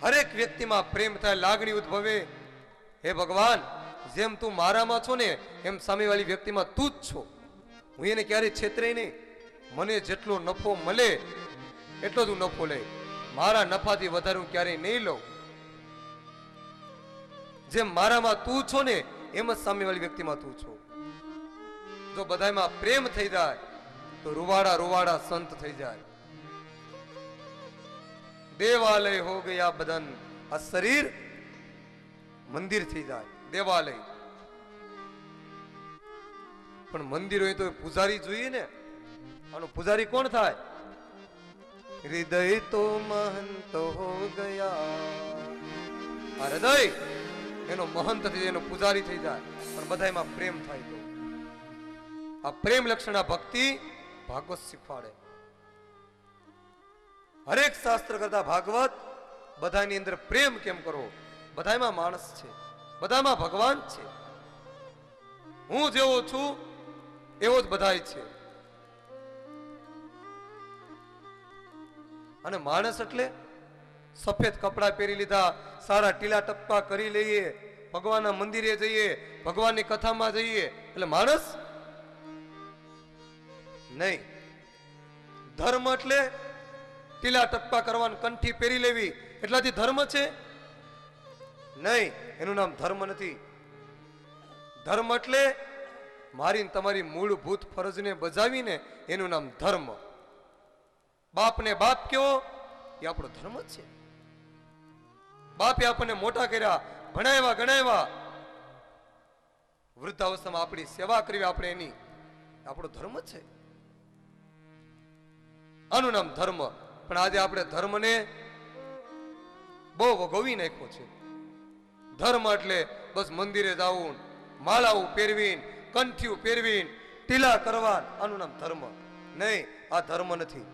હરેક વ્યક્તિમાં પ્રેમ થાય, લાગણી ઉદ્ભવે. હે ભગવાન, જેમ તું મારામાં છો ને એમ સામેવાળી વ્યક્તિમાં તું જ છો. હું એને ક્યારેય છેતરે નહીં. મને જેટલો નફો મળે એટલો જ હું નફો લે. મારા નફાથી વધારે હું ક્યારેય નહીં લઉં. જેમ મારામાં તું છો ને એમ જ સામેવાળી વ્યક્તિમાં તું છો. જો બધામાં પ્રેમ થઈ જાય તો રૂવાડા રૂવાડા સંત થઈ જાય. દેવાલય હો ગયા બદન, આ શરીર મંદિર થઈ જાય. દેવાલય પણ મંદિર હોય તો પૂજારી જોઈએ ને. આનો પૂજારી કોણ થાય? હૃદય તો મહંત હો ગયા. આ હૃદય એનો મહંત થઈ જાય, એનો પૂજારી થઈ જાય. પણ બધામાં પ્રેમ થાય તો આ પ્રેમ લક્ષણા ભક્તિ ભાગવત શીખવાડે. હરેક શાસ્ત્ર કરતા ભાગવત બધાની અંદર પ્રેમ કેમ કરો. બધામાં માણસ છે, બધામાં ભગવાન છે. હું જેવો છું એવો જ બધાય છે. અને માણસ એટલે સફેદ કપડા પહેરી લીધા, સારા ટીલા ટપ્પા કરી લઈએ, ભગવાનના મંદિરે જઈએ, ભગવાનની કથામાં જઈએ એટલે માણસ નહીં. ધર્મ એટલે ટીલા ટપ્પા કરવાનું, કંઠી પહેરી લેવી એટલાથી ધર્મ છે? નહીં, એનું નામ ધર્મ નથી. ધર્મ એટલે મારી તમારી મૂળભૂત ફરજને બજાવીને એનું નામ ધર્મ. બાપને બાપ કેવો એ આપણો ધર્મ જ છે. બાપે આપણને મોટા કર્યા, ભણાવ્યા, ગણાવ્યા. વૃદ્ધાવસ્થામાં આપણી સેવા કરવી આપણે એની, આપણો ધર્મ જ છે. આનું નામ ધર્મ. પણ આજે આપણે ધર્મને બહુ વગોવી નાખ્યો છે. ધર્મ એટલે બસ મંદિરે જવું, માળાઓ પહેરવીને, કંઠીઓ પહેરવીને, ટીલા કરવા, આનું નામ ધર્મ નહીં. આ ધર્મ નથી,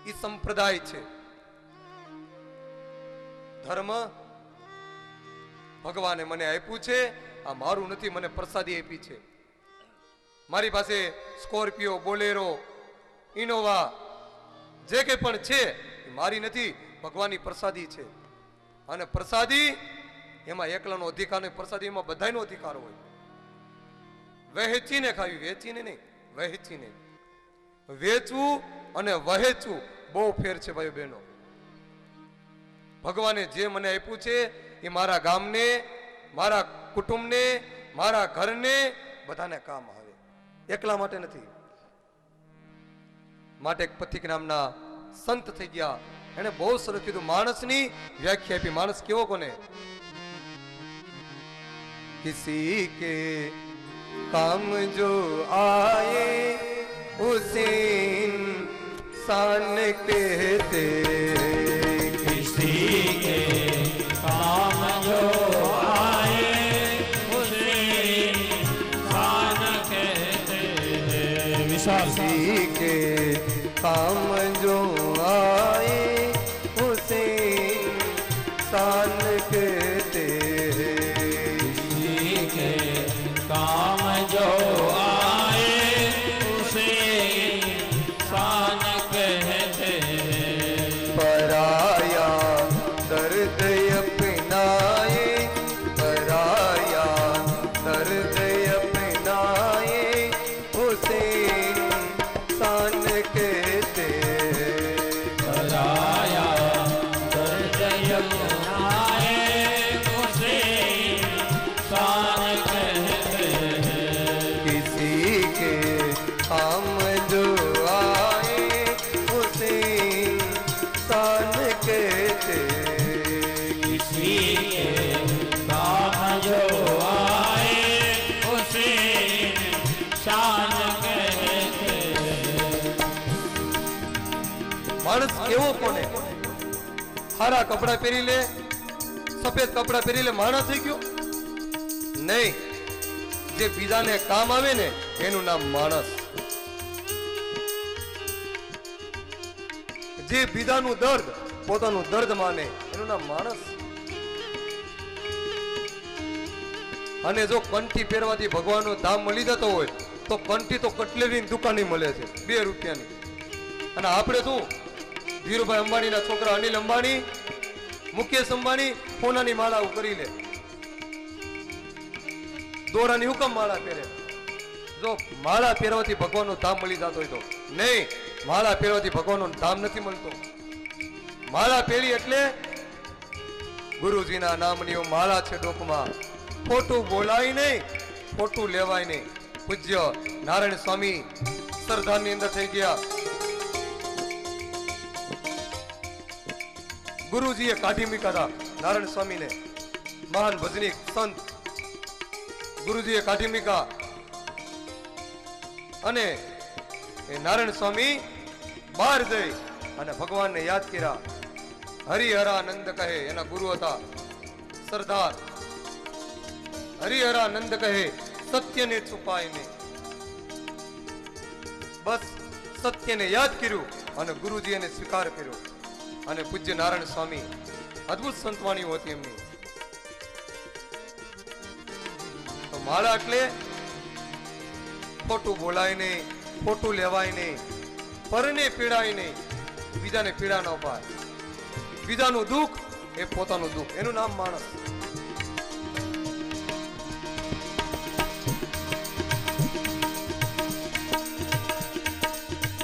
એ સંપ્રદાય છે. ધર્મ ભગવાને મને આપ્યું છે, આ મારું નથી, મને પ્રસાદી આપી છે. મારી પાસે સ્કોર્પિયો, બોલેરો, ઇનોવા જે કંઈ પણ છે એ મારી નથી, ભગવાનની પ્રસાદી છે. અને પ્રસાદી એમાં એકલાનો અધિકાર નહીં, પ્રસાદી એમાં બધાનો અધિકાર હોય. વહેંચીને ખાવી, વેચીને નહીં, વહેંચીને. વેચવું અને વહેંચવું બહુ ફેર છે ભાઈઓ બહેનો. ભગવાને જે મને આપ્યું છે એ મારા ગામને, મારા કુટુંબને, મારા ઘરને બધાને કામ આવે, એકલા માટે નથી. માટે એક પથિક નામના સંત થઈ ગયા, એને બહુ સરસ કીધું, માણસની વ્યાખ્યા આપી. માણસ કેવો કોને? કિસી કે કામ જો આયે ઉસે इंसान कहते, किसी के काम जो आए उसे इंसान कहते हैं। किसी के काम जो आए उसे इंसान कहते हैं। किसी के काम जो आए उसे इंसान कहते हैं। पराया दर्द अपनाए, पराया दर्द अपनाए उसे इंसान कहते हैं। पराया दर्द अपनाए उसे इंसान कहते हैं। किसी के काम जो आए उसे इंसान कहते हैं। किसी के काम जो आए उसे इंसान कहते हैं। માણસ કેવો કોને? સારા કપડા પહેરી લે, સફેદ કપડા પહેરી લે, માણસ થઈ ગયો? નહીં, જે બીજાને કામ આવે ને એનું નામ માણસ. જે બીજાનું દર્દ પોતાનું દર્દ માને એનું નામ માણસ. અને જો કંઠી પહેરવાથી ભગવાનનું ધામ મળી જતો હોય તો કંઠી તો કટલેરીની દુકાને મળે છે 2 રૂપિયાની. અને આપણે શું, ધીરુભાઈ અંબાણીના છોકરા અનિલ અંબાણી મુકેશ અંબાણી સોનાની માળા કરી લે, દોરાની હુકમ માળા પહેરે. જો માળા પહેરવાથી ભગવાનનું ધામ મળી જતો હોય તો નહીં, માળા પહેરવાથી ભગવાનનું ધામ નથી મળતું. માળા પહેરી એટલે ગુરુજીના નામની માળા છે ડોકમાં. ખોટું બોલાય નહીં, ખોટું લેવાય નહીં. પૂજ્ય નારાયણ સ્વામી સરદારની અંદર થઈ ગયા. ગુરુજીએ કાઢી મૂક્યા નારાયણ સ્વામીને, મહાન ભજનીક સંત ગુરુજીએ કાઢી મૂક્યા. અને એ નારાયણ સ્વામી બહાર જઈ અને ભગવાનને યાદ કર્યા. હરિહરાનંદ કહે, એના ગુરુ હતા સરદાર. હરિહરાનંદ કહે સત્યને છુપાય નહીં. બસ સત્યને યાદ કર્યું અને ગુરુજી એને સ્વીકાર કર્યો. અને પૂજ્ય નારાયણ સ્વામી અદ્ભુત સંતવાણી હતી એમની. તો માળા એટલે ખોટું બોલાય નહીં, ખોટું લેવાય નહીં, પરને પીડાય નહીં, બીજાને પીડા ન પાય. બીજાનું દુઃખ એ પોતાનું દુઃખ, એનું નામ માણસ.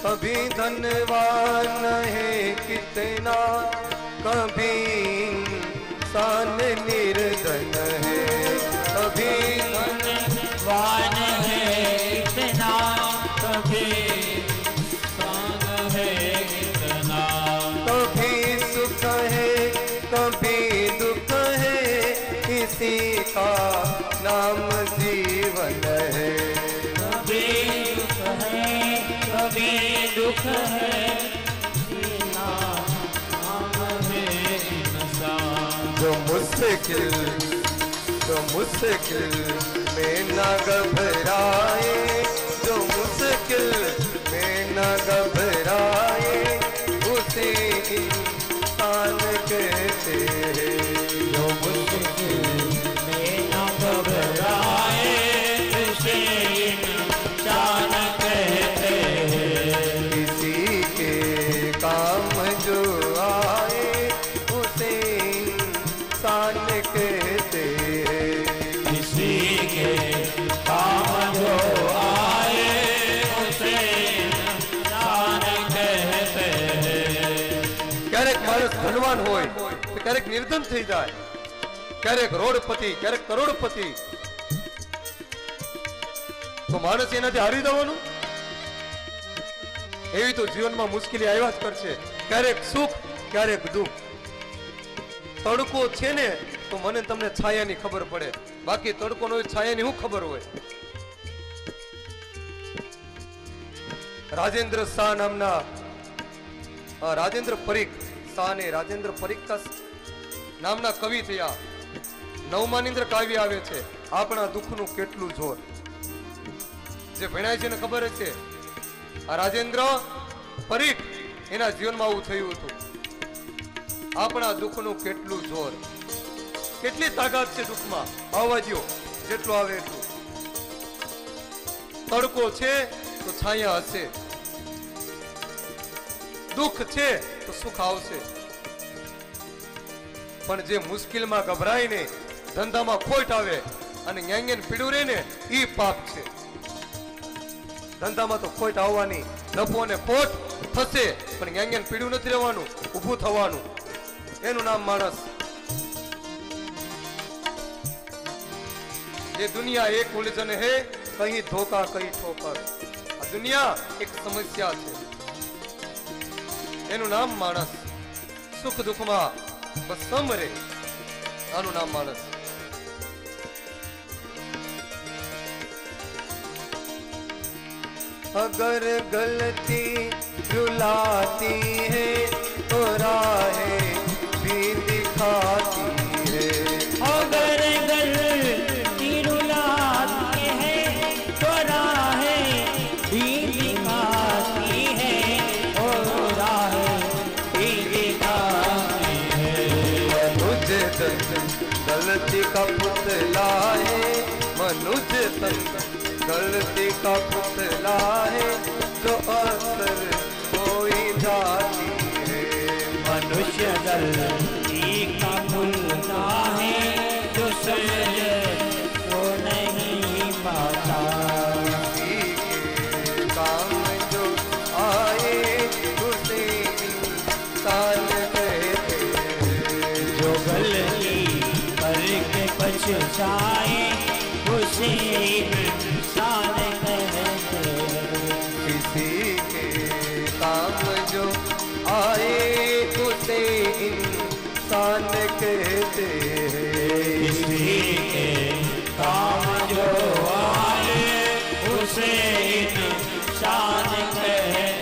कभी धनवान है कितना, कभी इंसान निर्धन है. कभी धनवान है कितना, कभी इंसान है कितना. कभी सुख है कभी दुख है, इसी का नाम जीवन है. कभी सुख है कभी दुख है, नाम है इंसान. जो मुश्किल में न घबराए, जो मुश्किल में न घबराए, उसे इंसान कहते हैं. जो मुश्किल में न घबराए, उसे इंसान कहते हैं. किसी के काम जो आए, उसे इंसान कहते हैं. किसी के काम जो आए, उसे इंसान कहते हैं. ક્યારેક માણસ ધનવાન હોય તો ક્યારેક નિર્ધન થઈ જાય, ક્યારેક રોડપતિ, ક્યારેક કરોડપતિ. તો માણસ એનાથી હારી જવાનું? એવી તો જીવનમાં મુશ્કેલી આવ્યા જ કરશે. ક્યારેક સુખ, ક્યારેક દુઃખ. તડકો છે ને તો મને તમને છાયાની ખબર પડે, બાકી તડકો નો છાયાની શું ખબર હોય? રાજેન્દ્ર શાહ નામના રાજેન્દ્ર પરીખ શાહ ને રાજેન્દ્ર પરીખ નામના કવિ થયા. નવમાની અંદર કાવ્ય આવે છે આપણા દુઃખનું કેટલું જોર. જે ભણાય છે ને ખબર જ છે. આ રાજેન્દ્ર પરીખ એના જીવનમાં આવું થયું હતું. આપણા દુઃખનું કેટલું જોર, કેટલી તાકાત છે દુઃખમાં. આવવા દ્યો જેટલું આવે એટલું. તડકો છે તો છાયા હશે, દુઃખ છે તો સુખ આવશે. પણ જે મુશ્કેલમાં ગભરાય ને, ધંધામાં ખોટ આવે અને ન્યાંગ્યાને પીડું રહે ને, ઈ પાપ છે. ધંધામાં તો ખોટ આવવાની, નફો અને ખોટ થશે, પણ ન્યાંગ્યાને પીડું નથી રહેવાનું, ઊભું થવાનું. એનું નામ માણસ. ये दुनिया एक उलझन है, कहीं धोखा कहीं ठोकर. આ દુનિયા એક સમસ્યા છે, એનું નામ માણસ. સુખ દુઃખમાં બસ સમરે, આનું નામ માણસ. अगर गलती रुलाती है तो राहें भी दिखाती है. अगर गलती रुलाती है तो राहें भी दिखाती है, और राहें भी दिखाती है. मनुष्य तन गलती का पुतला है, मनुष्य तन गलती का पुतला है, जो असर कोई जाती है. मनुष्य गलती का बरसाए उसे इंसान कहते हैं। किसी के काम जो आए उसे इंसान कहते हैं। किसी के काम जो आए उसे इंसान कहते हैं।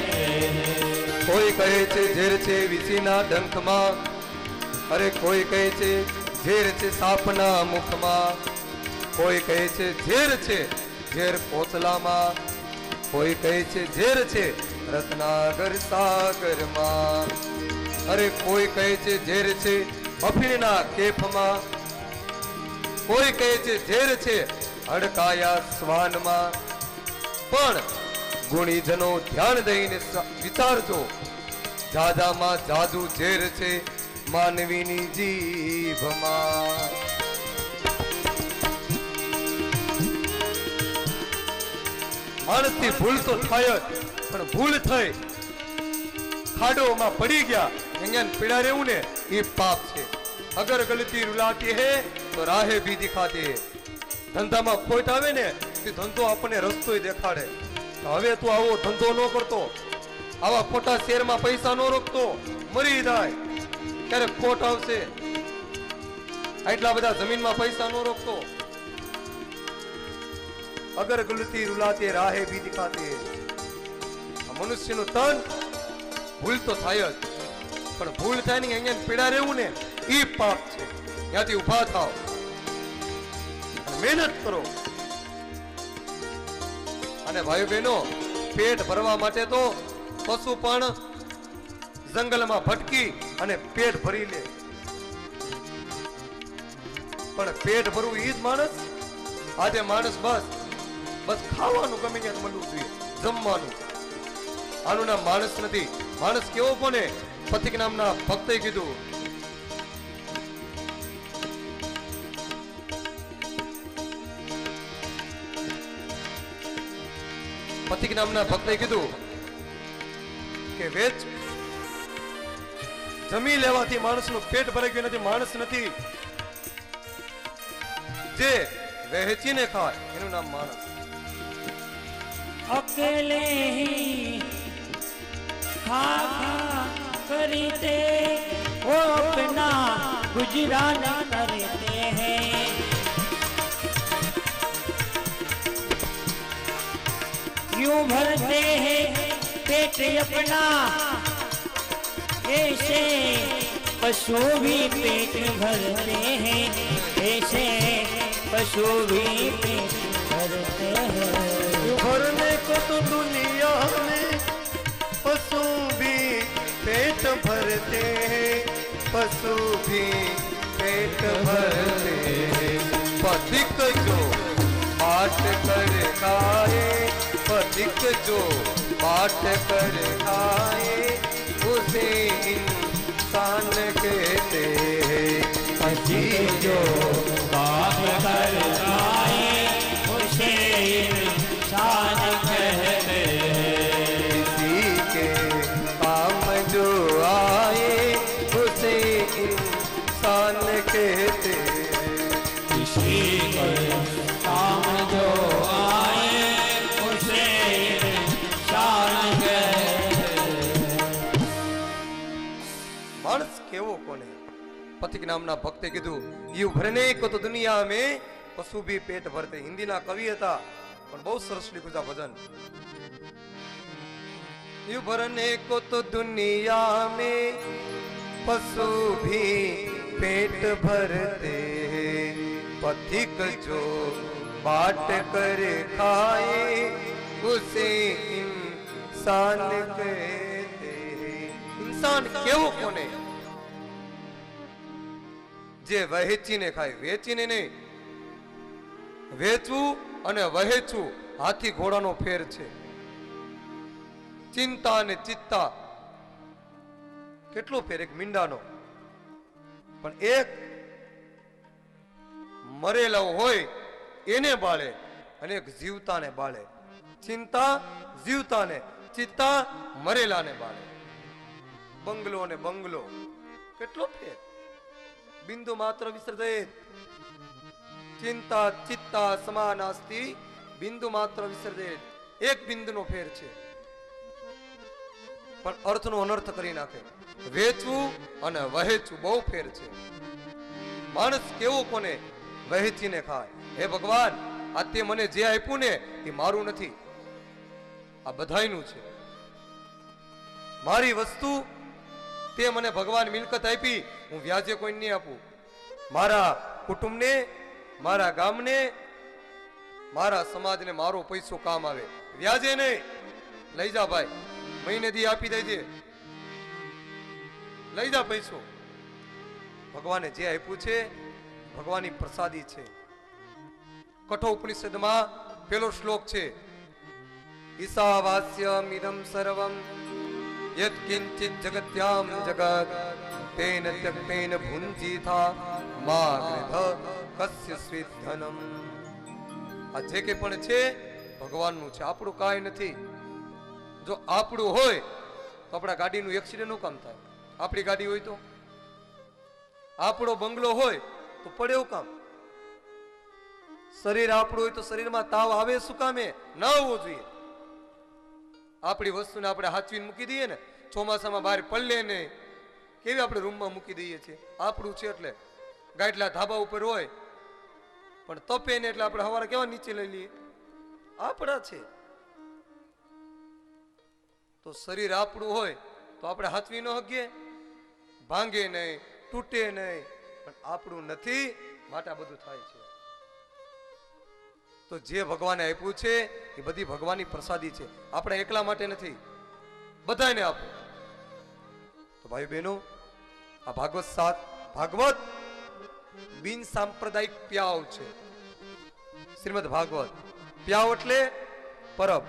કોઈ કહે છે ઝેર છે વીસીના ડંખમાં, અરે કોઈ કહે છે ઝેર છે સાપના મુખમાં, કોઈ કહે છે ઝેર છે ઝેર પોતલામાં, કોઈ કહે છે ઝેર છે રત્નાગર સાગરમાં, અરે કોઈ કહે છે ઝેર છે અફીણના કેફમાં, કોઈ કહે છે ઝેર છે હડકાયા શ્વાનમાં. પણ ગુણીજનો ધ્યાન દઈને વિચારજો, જાજામાં જાદુ ઝેર છે માનવીની જીભમાં. માણસથી ભૂલ તો થાય જ, પણ ભૂલ થઈ ખાડોમાં પડી ગયા અહીંયા પીડા રહેવું ને એ પાપ છે. અગર ગલતી રૂલાતી હે તો રાહે ભી દિખાતી હે. ધંધામાં ખોટ આવે ને તે ધંધો આપણને રસ્તોય દેખાડે. હવે તું આવો ધંધો ન કરતો, આવા ખોટા શેરમાં પૈસા ન રોકતો, મરી જાય. ક્યારેક ખોટ આવશે. આટલા બધા જમીનમાં પૈસા ન રોકતો. અગર ગલતી રૂલાતી રાહે ભી દિખાતી હે. મનુષ્યનું તન ભૂલ તો થાય જ, પણ ભૂલ થાય ને અહીંયા પીડા રહેવું ને એ પાપ છે. ત્યાંથી ઉભા થાવ, મહેનત કરો. અને ભાઈ બહેનો, પેટ ભરવા માટે તો પશુ પણ જંગલમાં ભટકી અને પેટ ભરી લે, પણ પેટ ભરવું ઈ જ માણસ. આજે માણસ બસ ખાવાનું ગમે ત્યાં મળવું જોઈએ, જમવાનું. આનું નામ માણસ નથી. માણસ કેવો કોને પથિક નામના ભક્તે કીધું, પથિક નામના ભક્તે કીધું કે વેચ જમી લેવાથી માણસનું પેટ ભરાઈ ગયું નથી. માણસ નથી. જે વહેંચીને ખાય એનું નામ માણસ. अकेले ही खा करते वो अपना गुजरान करते हैं। यूं भरते हैं पेट अपना, ऐसे पशु भी पेट भरते हैं, ऐसे पशु भी पेट भरते हैं। भरने को तो दुनिया में पशु भी पेट भरते हैं, पशु भी पेट भरते हैं। पथिक जो बाट कर खाए, पथिक जो बाट कर खाए उसे इंसान कहते हैं। पथिक जो बाट कर खाए उसे इंसान कहते हैं। किसी के काम जो आए उसे इंसान कहते हैं। किसी के काम जो आए उसे इंसान कहते हैं। मानस केवो कोने पथिक नामना भक्ते कीधु यू भरने को तो दुनिया में पशु भी पेट भरते। हिंदी ना कवि था પણ બહુ સરસ લીધું છે ભજન. यू भरने को तो दुनिया में पशु भी पेट भरते हैं, पथिक जो बाट कर खाए उसे इंसान कहते हैं। इंसान કેવો કોને? જે વહેંચીને ખાય, વેચીને નહીં. વેચવું અને વહેંચવું હાથી ઘોડાનો ફેર છે. ચિંતા અને ચિત્તા કેટલો ફેર એક મીંડાનો. પણ એક મરેલો હોય એને બાળે અને એક જીવતાને બાળે. ચિંતા જીવતાને, ચિત્તા મરેલાને બાળે. બંગલો અને બંગલો કેટલો ફેર. બિંદુ માત્ર વિસર્જિત. ચિંતા ચિત્તા સમાનાસ્તિ બિંદુ માત્ર વિસર્જે. એક બિંદુનો ફેર છે, પણ અર્થનો અનર્થ કરી નાખે. વેચવું અને વહેંચવું બહુ ફેર છે. માણસ કેવો કોને વહેંચીને ખાય. હે ભગવાન, આ તે મને જે આપ્યું ને એ મારું નથી, આ બધાયનું છે. મારી વસ્તુ તે મને ભગવાન મિલકત આપી, હું વ્યાજે કોઈ નહીં આપું. મારા કુટુંબને, મારા ગામને, મારા સમાજને મારો પૈસો કામ આવે, વ્યાજે નહીં. લઈ જા ભાઈ, મહિને દી આપી દેજે, લઈ જા પૈસો. ભગવાને જે આપ્યું છે ભગવાનની પ્રસાદી છે. કઠો ઉપનિષદમાં પેલો શ્લોક છે, ઈશાવાસ્યમિદં સર્વં યત્ કિંચિત જગત્યામ જગત તેન ત્યક્તેન ભુંજીથા મા ગૃધ કસ્ય સ્વિધનમ. આ જે કે પણ છે ભગવાનનું છે, આપણું કાંઈ નથી. જો આપણું હોય તો આપણા ગાડીનું એક્સિડન્ટ નું કામ થાય? આપણી ગાડી હોય તો? આપણો બંગલો હોય તો પડે એવું કામ? શરીર આપણું હોય તો શરીરમાં તાવ આવે શું કામે? ન આવવો જોઈએ. આપણી વસ્તુને આપણે હાચવીને મૂકી દઈએ ને, ચોમાસામાં બહાર પલ્લે ને કેવી આપણે રૂમમાં મૂકી દઈએ છીએ. આપણું છે એટલે. ગાડલા ધાબા ઉપર હોય પણ તપે ને એટલે આપણે સવારે કેવા નીચે લઈ લઈએ, આપણા છે. તો શરીર આપણું હોય તો આપણે હાચવી ન શકીએ? ભાંગે નહીં, તૂટે નહીં, પણ આપણું નથી માટે આ બધું થાય છે. તો જે ભગવાને આપ્યું છે એ બધી ભગવાનની પ્રસાદી છે, આપણે એકલા માટે નથી, બધાને આપો. તો ભાઈ બહેનો, આ ભાગવત બિન સાંપ્રદાયિક પ્યાવ છે. શ્રીમદ ભાગવત પ્યાવ એટલે પરબ.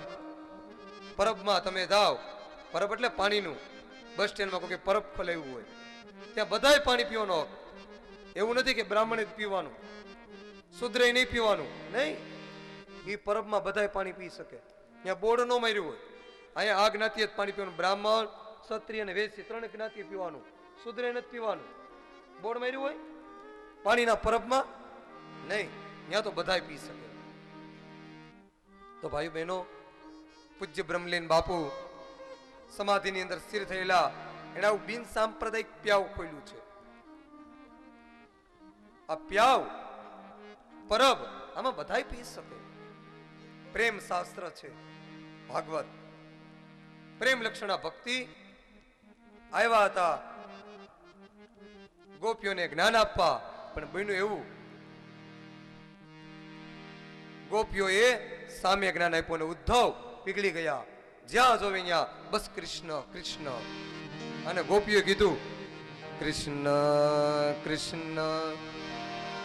પરબમાં તમે જાઓ, પરબ એટલે પાણીનું. બસ સ્ટેન્ડમાં કોઈ પરબ ખોલાવ્યું હોય ત્યાં બધાય પાણી પીવાનો હક. એવું નથી કે બ્રાહ્મણે જ પીવાનું, શુદ્રે નહીં પીવાનું, નહીં. એ પરબમાં બધાય પાણી પી શકે. ત્યાં બોર્ડ ન માર્યું હોય, અહીંયા આ જ્ઞાતિએ જ પાણી પીવાનું, બ્રાહ્મણ, ક્ષત્રિય અને વૈશ્ય ત્રણ જ્ઞાતિએ પીવાનું, શુદ્રે નથી પીવાનું. બોર્ડ માર્યું હોય પાણીના પરબમાં નહીં, ત્યાં તો બધાય પી શકે. તો ભાઈ બહેનો, પૂજ્ય બ્રહ્મલીન બાપુ સમાધિની અંદર સ્થિર થયેલા, એના બિન સાંપ્રદાયિક પ્યાવ ખોલ્યું છે. આ પ્યાવ પરબ આમાં બધાય પી શકે. પ્રેમ શાસ્ત્ર છે ભાગવત. પ્રેમ લક્ષણા ભક્તિ આવ્યા હતા ગોપીઓને જ્ઞાન આપવા, પણ બન્યું એવું, ગોપીઓએ સામે જ્ઞાન આપ્યું અને ઉદ્ધવ પીગળી ગયા. જ્યાં જોવે ત્યાં બસ કૃષ્ણ કૃષ્ણ. અને ગોપીએ કીધું કૃષ્ણ કૃષ્ણ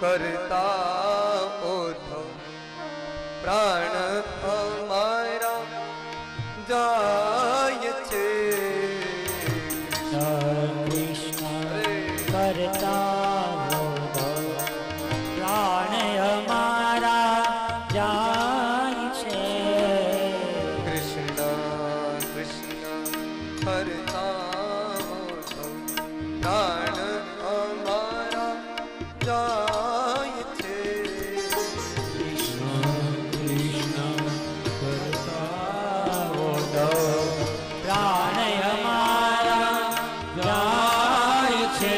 કરતા ઉદ્ધવ પ્રાણ અમારા જાય છે. કૃષ્ણ કરતા પ્રાણ અમારા જાય છે. કૃષ્ણ કૃષ્ણ કરતા પ્રાણ અમારા જાય છે. પ્રાણ અમારા જાય છે.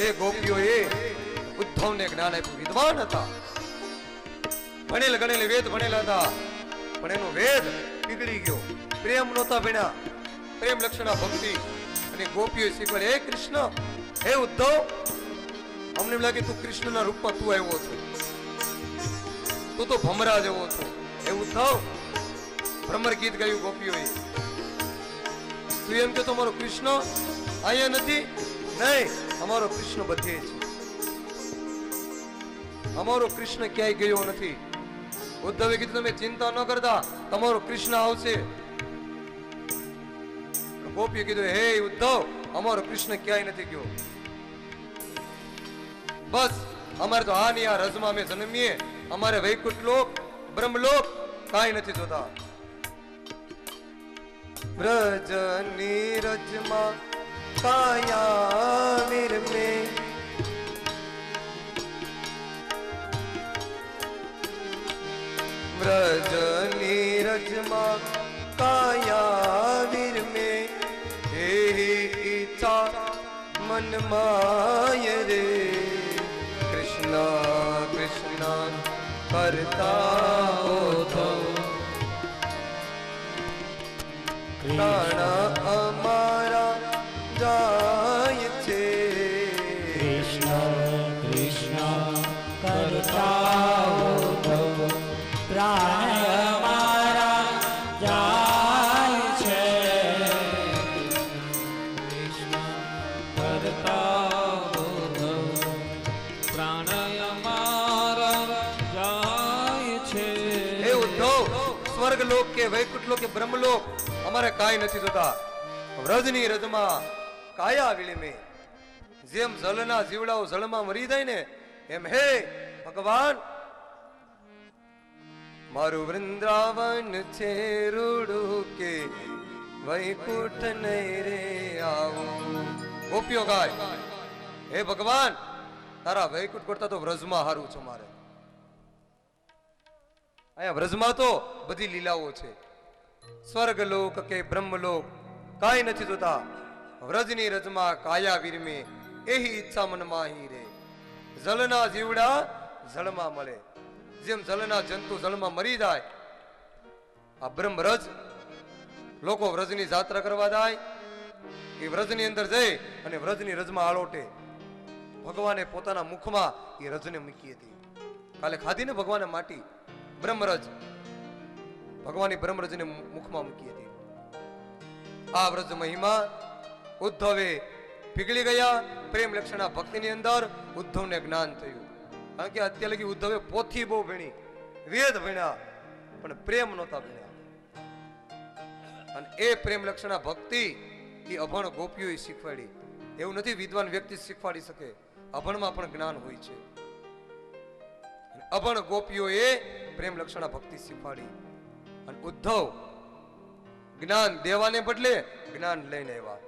એ ગોપીઓએ ઉદ્ધવને જ્ઞાન આપ્યું. વિદ્વાન હતા, ભણેલ ગણેલ વેદ ભણેલા હતા, પણ એનો વેદ પીગળી ગયો. પ્રેમ નહોતા ભણ્યા, પ્રેમ લક્ષણા ભક્તિ. અને ગોપીઓ શીખવાડે, હે કૃષ્ણ, હે ઉદ્ધવ, અમને એમ લાગે તું કૃષ્ણના રૂપમાં તું આવ્યો છો, તું તો ભમરા જેવો છો. હે ઉદ્ધવ, ભ્રમર ગીત ગાયું ગોપીઓએ. તું એમ કે તમારો કૃષ્ણ અહીંયા નથી? નહીં, અમારો કૃષ્ણ બધે છે. અમારો કૃષ્ણ ક્યાંય ગયો નથી. ઉદ્ધવે કીધું તમે ચિંતા ન કરતા, તમારો કૃષ્ણ આવશે. ગોપીએ કીધું, હે ઉદ્ધવ, અમારો કૃષ્ણ ક્યાંય નથી ગયો. બસ અમારે તો આ ની આ રજમાં અમે જન્મીએ, અમારે વૈકુંઠ લોક બ્રહ્મલોક કાંઈ નથી જોતા. બ્રજ નીરજમાં કાયા વીર મે रजमा काया वीर में एही ઈચ્છા मन माय रे कृष्ण कृष्ण करता उद्धव प्राण અમારા જાય છે કૃષ્ણ કૃષ્ણ કરતા ઉદ્ધવ પ્રાણ અમારા જાય છે કૃષ્ણ કરતા ઉદ્ધવ પ્રાણ અમારા જાય છે. હે ઉદ્ધવ, સ્વર્ગ લોક કે વૈકુંઠ લોક કે બ્રહ્મલોક અમારે કાંઈ નથી જોતા. વ્રજની રજમાં કાયા વિળીમે જેમ જલના જીવડાઓ જળમાં મરી જાય ને એમ હે ભગવાન મારું વૃંદાવન છે રૂડું કે વૈકુંઠ નહીં રે આવું. ગોપીઓ ગાય હે ભગવાન તારા વૈકુંઠ કરતા તો વ્રજમાં હારું છે મારે. અહીંયા વ્રજમાં તો બધી લીલાઓ છે. સ્વર્ગલોક કે બ્રહ્મલોક કાંઈ નથી જોતા. વ્રજની રજમાં કાયા વિરમે એહી ઈચ્છા મનમાં હી રે. જલના જીવડા જળમાં મળે. જેમ જલના જંતુ જળમાં મરી જાય આ બ્રહ્મ રજ લોકો વ્રજની જાત્રા કરવા જાય એ વ્રજની અંદર જઈ અને વ્રજની રજમાં આળોટે. ભગવાને પોતાના મુખમાં એ રજને મૂકી હતી. કાલે ખાધી ને ભગવાને માટી બ્રહ્મરજ ભગવાનની બ્રહ્મરજને મુખમાં મૂકી હતી. આ વ્રજ મહિમા ઉદ્ધવે પીગળી ગયા. પ્રેમ લક્ષણા ભક્તિની અંદર ઉદ્ધવને જ્ઞાન થયું. કારણ કે અત્યાર લગી ઉદ્ધવે પોથી બહુ ભણી, વેદ ભણ્યા, પણ પ્રેમ નહોતા ભણ્યા. અને એ પ્રેમ લક્ષણા ભક્તિ એ અભણ ગોપીઓએ શીખવાડી. એવું નથી વિદ્વાન વ્યક્તિ શીખવાડી શકે, અભણમાં પણ જ્ઞાન હોય છે. અભણ ગોપીઓએ પ્રેમ લક્ષણા ભક્તિ શીખવાડી અને ઉદ્ધવ જ્ઞાન દેવાને બદલે જ્ઞાન લઈને આવ્યા.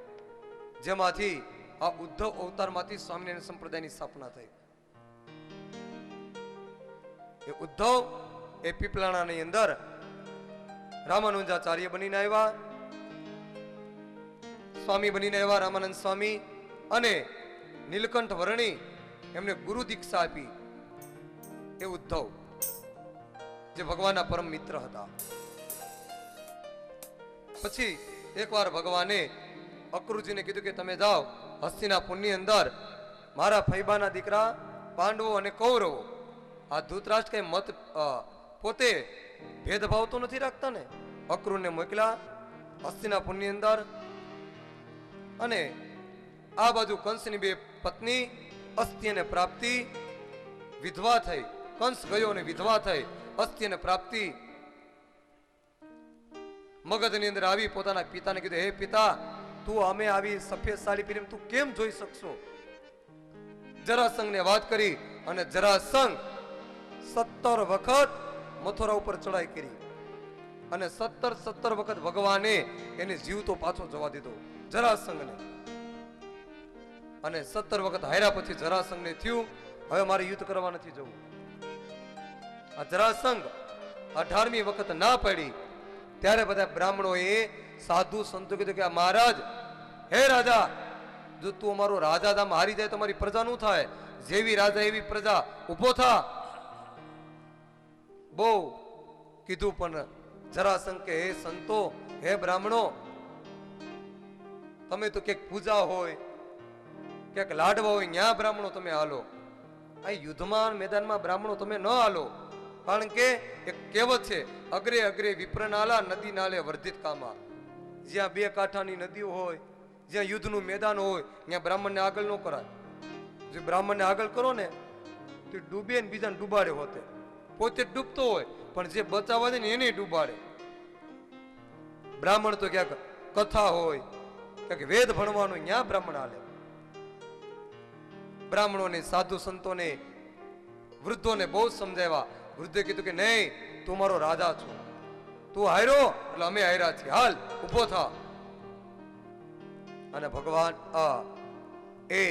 જેમાંથી આ ઉદ્ધવ અવતારમાંથી સ્વામિનારાયણ સંપ્રદાયની સ્થાપના થઈ. એ ઉદ્ધવ એ પીપલાણાની અંદર રામાનુજાચાર્ય બનીને આવ્યા, સ્વામી બનીને આવ્યા રામાનંદ સ્વામી, અને નીલકંઠ વર્ણી એમને ગુરુ દીક્ષા આપી. એ ઉદ્ધવ જે ભગવાનના પરમ મિત્ર હતા. પછી એકવાર ભગવાને અક્રુજીને કીધું કે તમે જાઓ હસ્તિનાપુરની અંદર મારા ફૈબાના દીકરા પાંડવો અને કૌરવો, આ ધૃતરાષ્ટ્ર કઈ મત પોતે ભેદભાવ તો નથી રાખતા ને, અક્રુને મોકલ્યા હસ્તિનાપુરની અંદર. અને આ બાજુ કંસની બે પત્ની અસ્થિ અને પ્રાપ્તિ વિધવા થઈ. કંસ ગયો અને વિધવા થઈ. અસ્થિ અને પ્રાપ્તિ મગધની અંદર આવી પોતાના પિતાને કીધું હે પિતા, તું અમે આવી સફેદ સાડી પહેરીને તું કેમ જોઈ શકશો? જરાસંઘને વાત કરી અને જરાસંઘ 17 વખત મથુરા ઉપર ચડાઈ કરી અને 17 વખત ભગવાને એને જીવતો પાછો જવા દીધો જરાસંઘને. અને 17 વખત હાર્યા પછી જરાસંઘને થયું હવે મારે યુદ્ધ કરવા નથી જવું. આ જરાસંઘ 18મી વખત ના પડી ત્યારે બધા બ્રાહ્મણોએ સાધુ સંતો કીધું કે મહારાજ, હે રાજા, જો તું અમારો રાજા ધામ હારી જાય તો મારી પ્રજા નું થાય. જેવી રાજા એવી પ્રજા, ઉભો થા. બહુ કીધું પણ જરાસંઘ કે હે સંતો, હે બ્રાહ્મણો, તમે તો ક્યાંક પૂજા હોય ક્યાંક લાડવા હોય ન્યા બ્રાહ્મણો તમે હાલો. આ યુદ્ધમાં મેદાનમાં બ્રાહ્મણો તમે ન હાલો. કારણ કે એક કહેવત છે, અગ્રે અગ્રે વિપ્રનાલા નદી નાલે વર્ધિત કામા. જ્યાં બે કાંઠાની નદીઓ હોય, જ્યાં યુદ્ધનું મેદાન હોય, ત્યાં બ્રાહ્મણને આગળ ન કરાય. જે બ્રાહ્મણને આગળ કરો ને તે ડૂબે ને બીજાને ડૂબાડે હોતે. પોતે ડૂબતો હોય પણ જે બચાવવા દે ને એને ડૂબાડે. બ્રાહ્મણ તો ક્યાંક કથા હોય, ક્યાંક વેદ ભણવાનું, ત્યાં બ્રાહ્મણ હાલે. બ્રાહ્મણોને, સાધુ સંતોને, વૃદ્ધોને બહુ સમજાવ્યા. વૃદ્ધે કીધું કે નહીં, તું મારો રાજા છો, તું હાર્યો એટલે અમે હાર્યા છીએ, હાલ ઉભો થા. અને ભગવાન એ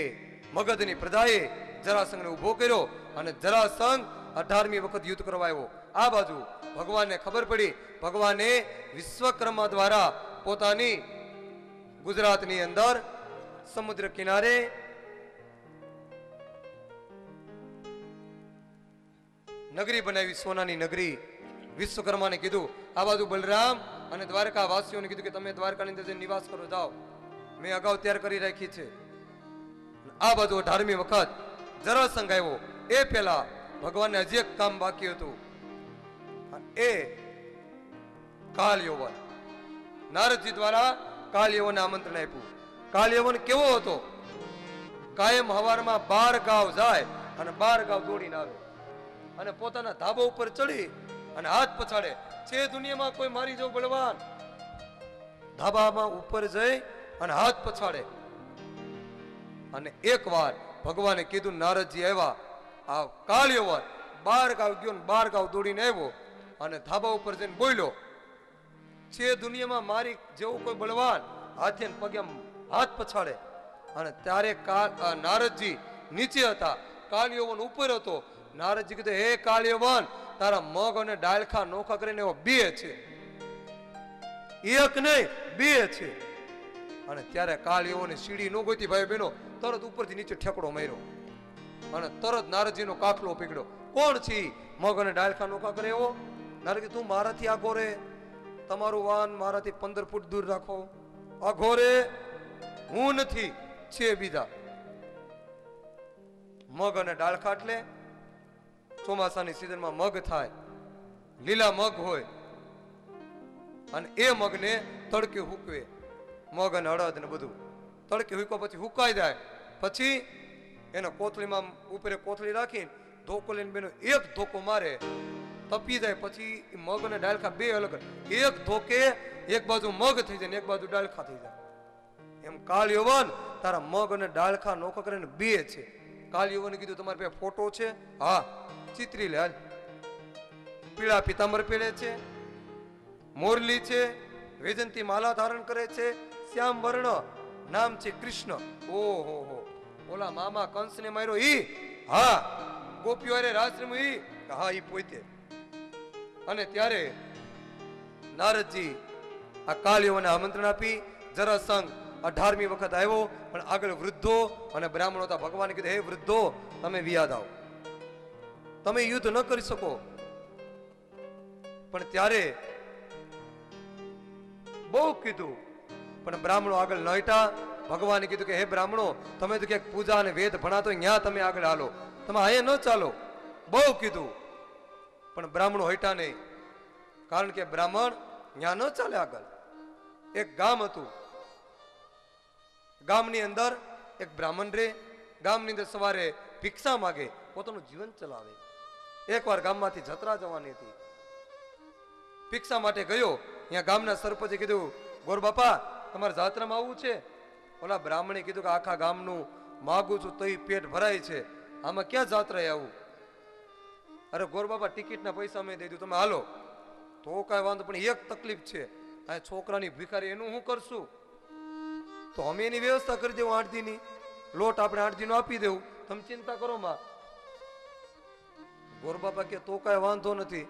મગધની પ્રજાએ જરાસંઘને ઉભો કર્યો અને જરાસંઘ 18મી વખત યુદ્ધ કરવા આવ્યો. આ બાજુ ભગવાનને ખબર પડી. ભગવાને વિશ્વકર્મા દ્વારા પોતાની ગુજરાતની અંદર સમુદ્ર કિનારે નગરી બનાવી, સોનાની નગરી. વિશ્વકર્માને કીધું આ બાજુ બલરામ અને દ્વારકા વાસીઓને કીધું કે તમે દ્વારકાની અંદર જઈને નિવાસ કરો, જાઓ, મેં અગાઉ તૈયાર કરી રાખી છે. આ બાજુ 18મી વખત જરાસંઘ આવ્યો. એ પહેલા ભગવાનને હજી એક કામ બાકી હતું, એ કાલ યૌવન. નારદજી દ્વારા કાલ યૌવનને આમંત્રણ આપ્યું. કાલ યૌવન કેવો હતો? કાયમ હવારમાં 12 ગાવ જાય અને 12 ગાવ દોડીને આવે અને પોતાના ધાબા ઉપર ચડી અને હાથ પછાડે, છે દુનિયામાં કોઈ મારી જો બળવાન? ધાબામાં ઉપર જઈ અને હાથ પછાડે. અને એકવાર ભગવાને કીધું, નારદજી આવ્યા, આ કાળ યૌવન 12 ગાવ ગયો ને 12 ગાવ દોડીને આવ્યો અને ધાબા ઉપર જઈને બોલ્યો, છે દુનિયામાં મારી જેવો કોઈ બળવાન? હાથે ને પગે હાથ પછાડે. અને ત્યારે નારદજી નીચે હતા, કાળ યૌવન ઉપર હતો. નારદજી કીધું, હે કાળ યૌવન, તારા મગ અને ડાળખા નોખા કરીને એવો 2 છે, એક નહીં 2 છે. અને ત્યારે કાળ યૌવને સીડી નો ગોતી, ભાઈ બહેનો, તરત ઉપરથી નીચે ઠેકડો માર્યો અને તરત નારદજીનો કાફલો પકડ્યો. કોણ છે? મગ અને ડાળખા નોખા કરે એવો? નારદજી, તું મારાથી આગો રે, તમારું વાહન મારાથી 15 ફૂટ દૂર રાખો. આગો રે, હું નથી, છે બીજા. મગ અને ડાળખા એટલે ચોમાસાની સિઝનમાં મગ થાય, લીલા મગ હોય અને એ મગને તડકે હૂકવે, મગ અને અડદ ને બધું તડકે હૂકો, પછી હુકાઈ જાય, પછી એને કોથળીમાં ઉપર કોથળી રાખીને ધોકો લઈને બેનો એક ધોકો મારે, તપી જાય, પછી મગ અને ડાળખા 2 અલગ. એક ધોકે એક બાજુ મગ થઈ જાય ને એક બાજુ ડાળખા થઈ જાય. એમ કાળ યૌવન તારા મગ અને ડાળખા નોખા કરીને 2 છે. કાળ યૌવને કીધું, તમારી પાસે ફોટો છે? હા, ચિત્રી લે. પીળા પિતાંબર પહેરે છે, મોરલી છે, વૈજંતી માલા ધારણ કરે છે, શ્યામ વર્ણ, નામ છે કૃષ્ણ. ઓહો હો, ઓલા મામા કંસને માર્યો ઈ? હા. ગોપીઓ અરે રાશ્રમ ઈ? હા, ઈ પોતે. અને ત્યારે નારદજી આ કાળ યૌવનને આમંત્રણ આપી. જરાસંઘ 18મી વખત આવ્યો, પણ આગળ વૃદ્ધો અને બ્રાહ્મણો હતા. ભગવાને કીધું, હે વૃદ્ધો, તમે વિયાદ આવો, તમે યુદ્ધ ન કરી શકો. પણ ત્યારે બહુ કીધું, પણ બ્રાહ્મણો આગળ ન હટ્યા. ભગવાને કીધું કે હે બ્રાહ્મણો, તમે તો ક્યાંક પૂજા અને વેદ ભણાતો ત્યાં તમે આગળ હાલો, તમે અહીંયા ન ચાલો. બહુ કીધું, પણ બ્રાહ્મણો હટ્યા નહીં, કારણ કે બ્રાહ્મણ ત્યાં ન ચાલે આગળ. એક ગામ હતું, ગામની અંદર એક બ્રાહ્મણ રે. ગામની અંદર સવારે ભિક્ષા માગે, પોતાનું જીવન ચલાવે. એકવાર ગામમાંથી જત્રા જવાની હતી, ભિક્ષા માટે ગયો. અહીંયા ગામના સરપંચે કીધું, ગોર બાપા, તમારે જાત્રામાં આવવું છે? ઓલા બ્રાહ્મણે કીધું કે આખા ગામનું માગું છું તોય પેટ ભરાય છે, આમાં ક્યાં જાત્રાએ આવું? અરે ગોર બાપા, ટિકિટના પૈસા મેં દઈ દીધું, તમે હાલો. તો કાંઈ વાંધો, પણ એક તકલીફ છે, આ છોકરાની ભિખારી, એનું હું કરશું? તો અમે એની વ્યવસ્થા કરી દેવું, 8 દીની લોટ આપણે 8 દીનો આપી દેવું, તમે ચિંતા કરો માં. ગોરબાપા કે તો કાંઈ વાંધો નથી.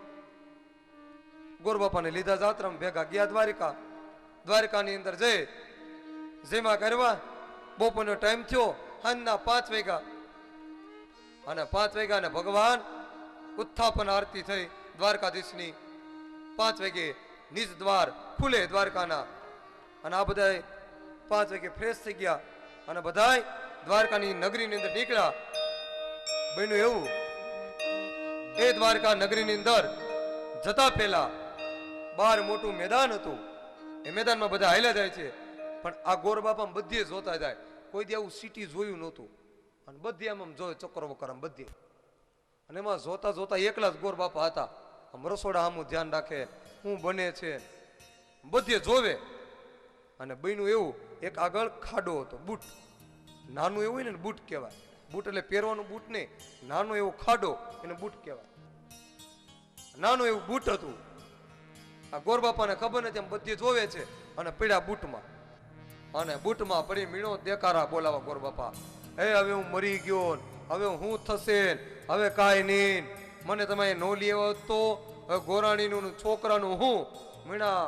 ગોરબાપાને લીધા જાત્રામાં, ભેગા ગયા દ્વારિકા. દ્વારકાની અંદર જઈ જેમાં કરવા, બપોરનો ટાઈમ થયો, સાંજના 5 વાગ્યા. અને 5 વાગ્યા ને ભગવાન ઉત્થાપન આરતી થઈ દ્વારકાધીશની. 5 વાગે નિજ દ્વાર ખુલે દ્વારકાના. અને આ બધા 5 વાગે ફ્રેશ થઈ ગયા અને બધા દ્વારકાની નગરીની અંદર નીકળ્યા. બન્યું એવું, એ દ્વારકા નગરીની અંદર જતા પહેલા બહાર મોટું મેદાન હતું. એ મેદાનમાં બધા હાલ્યા જાય છે, પણ આ ગોરબાપા બધે જોતા જાય. કોઈ દી આવું સિટી જોયું નહોતું, અને બધી આમ જોયે ચક્કર વક્કર આમ બધી. અને એમાં જોતા જોતા એકલા જ ગોરબાપા હતા. આમ રસોડા આમું ધ્યાન રાખે, શું બને છે બધે જોવે. અને બન્યું એવું, એક આગળ ખાડો હતો, બૂટ નાનું એવું હોય ને બૂટ કહેવાય. બૂટ એટલે પહેરવાનું બૂટ નહીં, નાનો એવો ખાડો, એને બૂટ કહેવાય. નાનું એવું બૂટ હતું. આ ગોરબાપાને ખબર નથી, એમ બધી જોવે છે. અને પડ્યા બૂટમાં, અને બૂટમાં પડી મીણો દેકારા બોલાવા ગોરબાપા, હે હવે હું મરી ગયો, હવે હું થશે, હવે કાંઈ નહીં, મને તમે નો લઈ આવ્યો તો હવે ગોરાણીનું ને છોકરાનું હું મીણા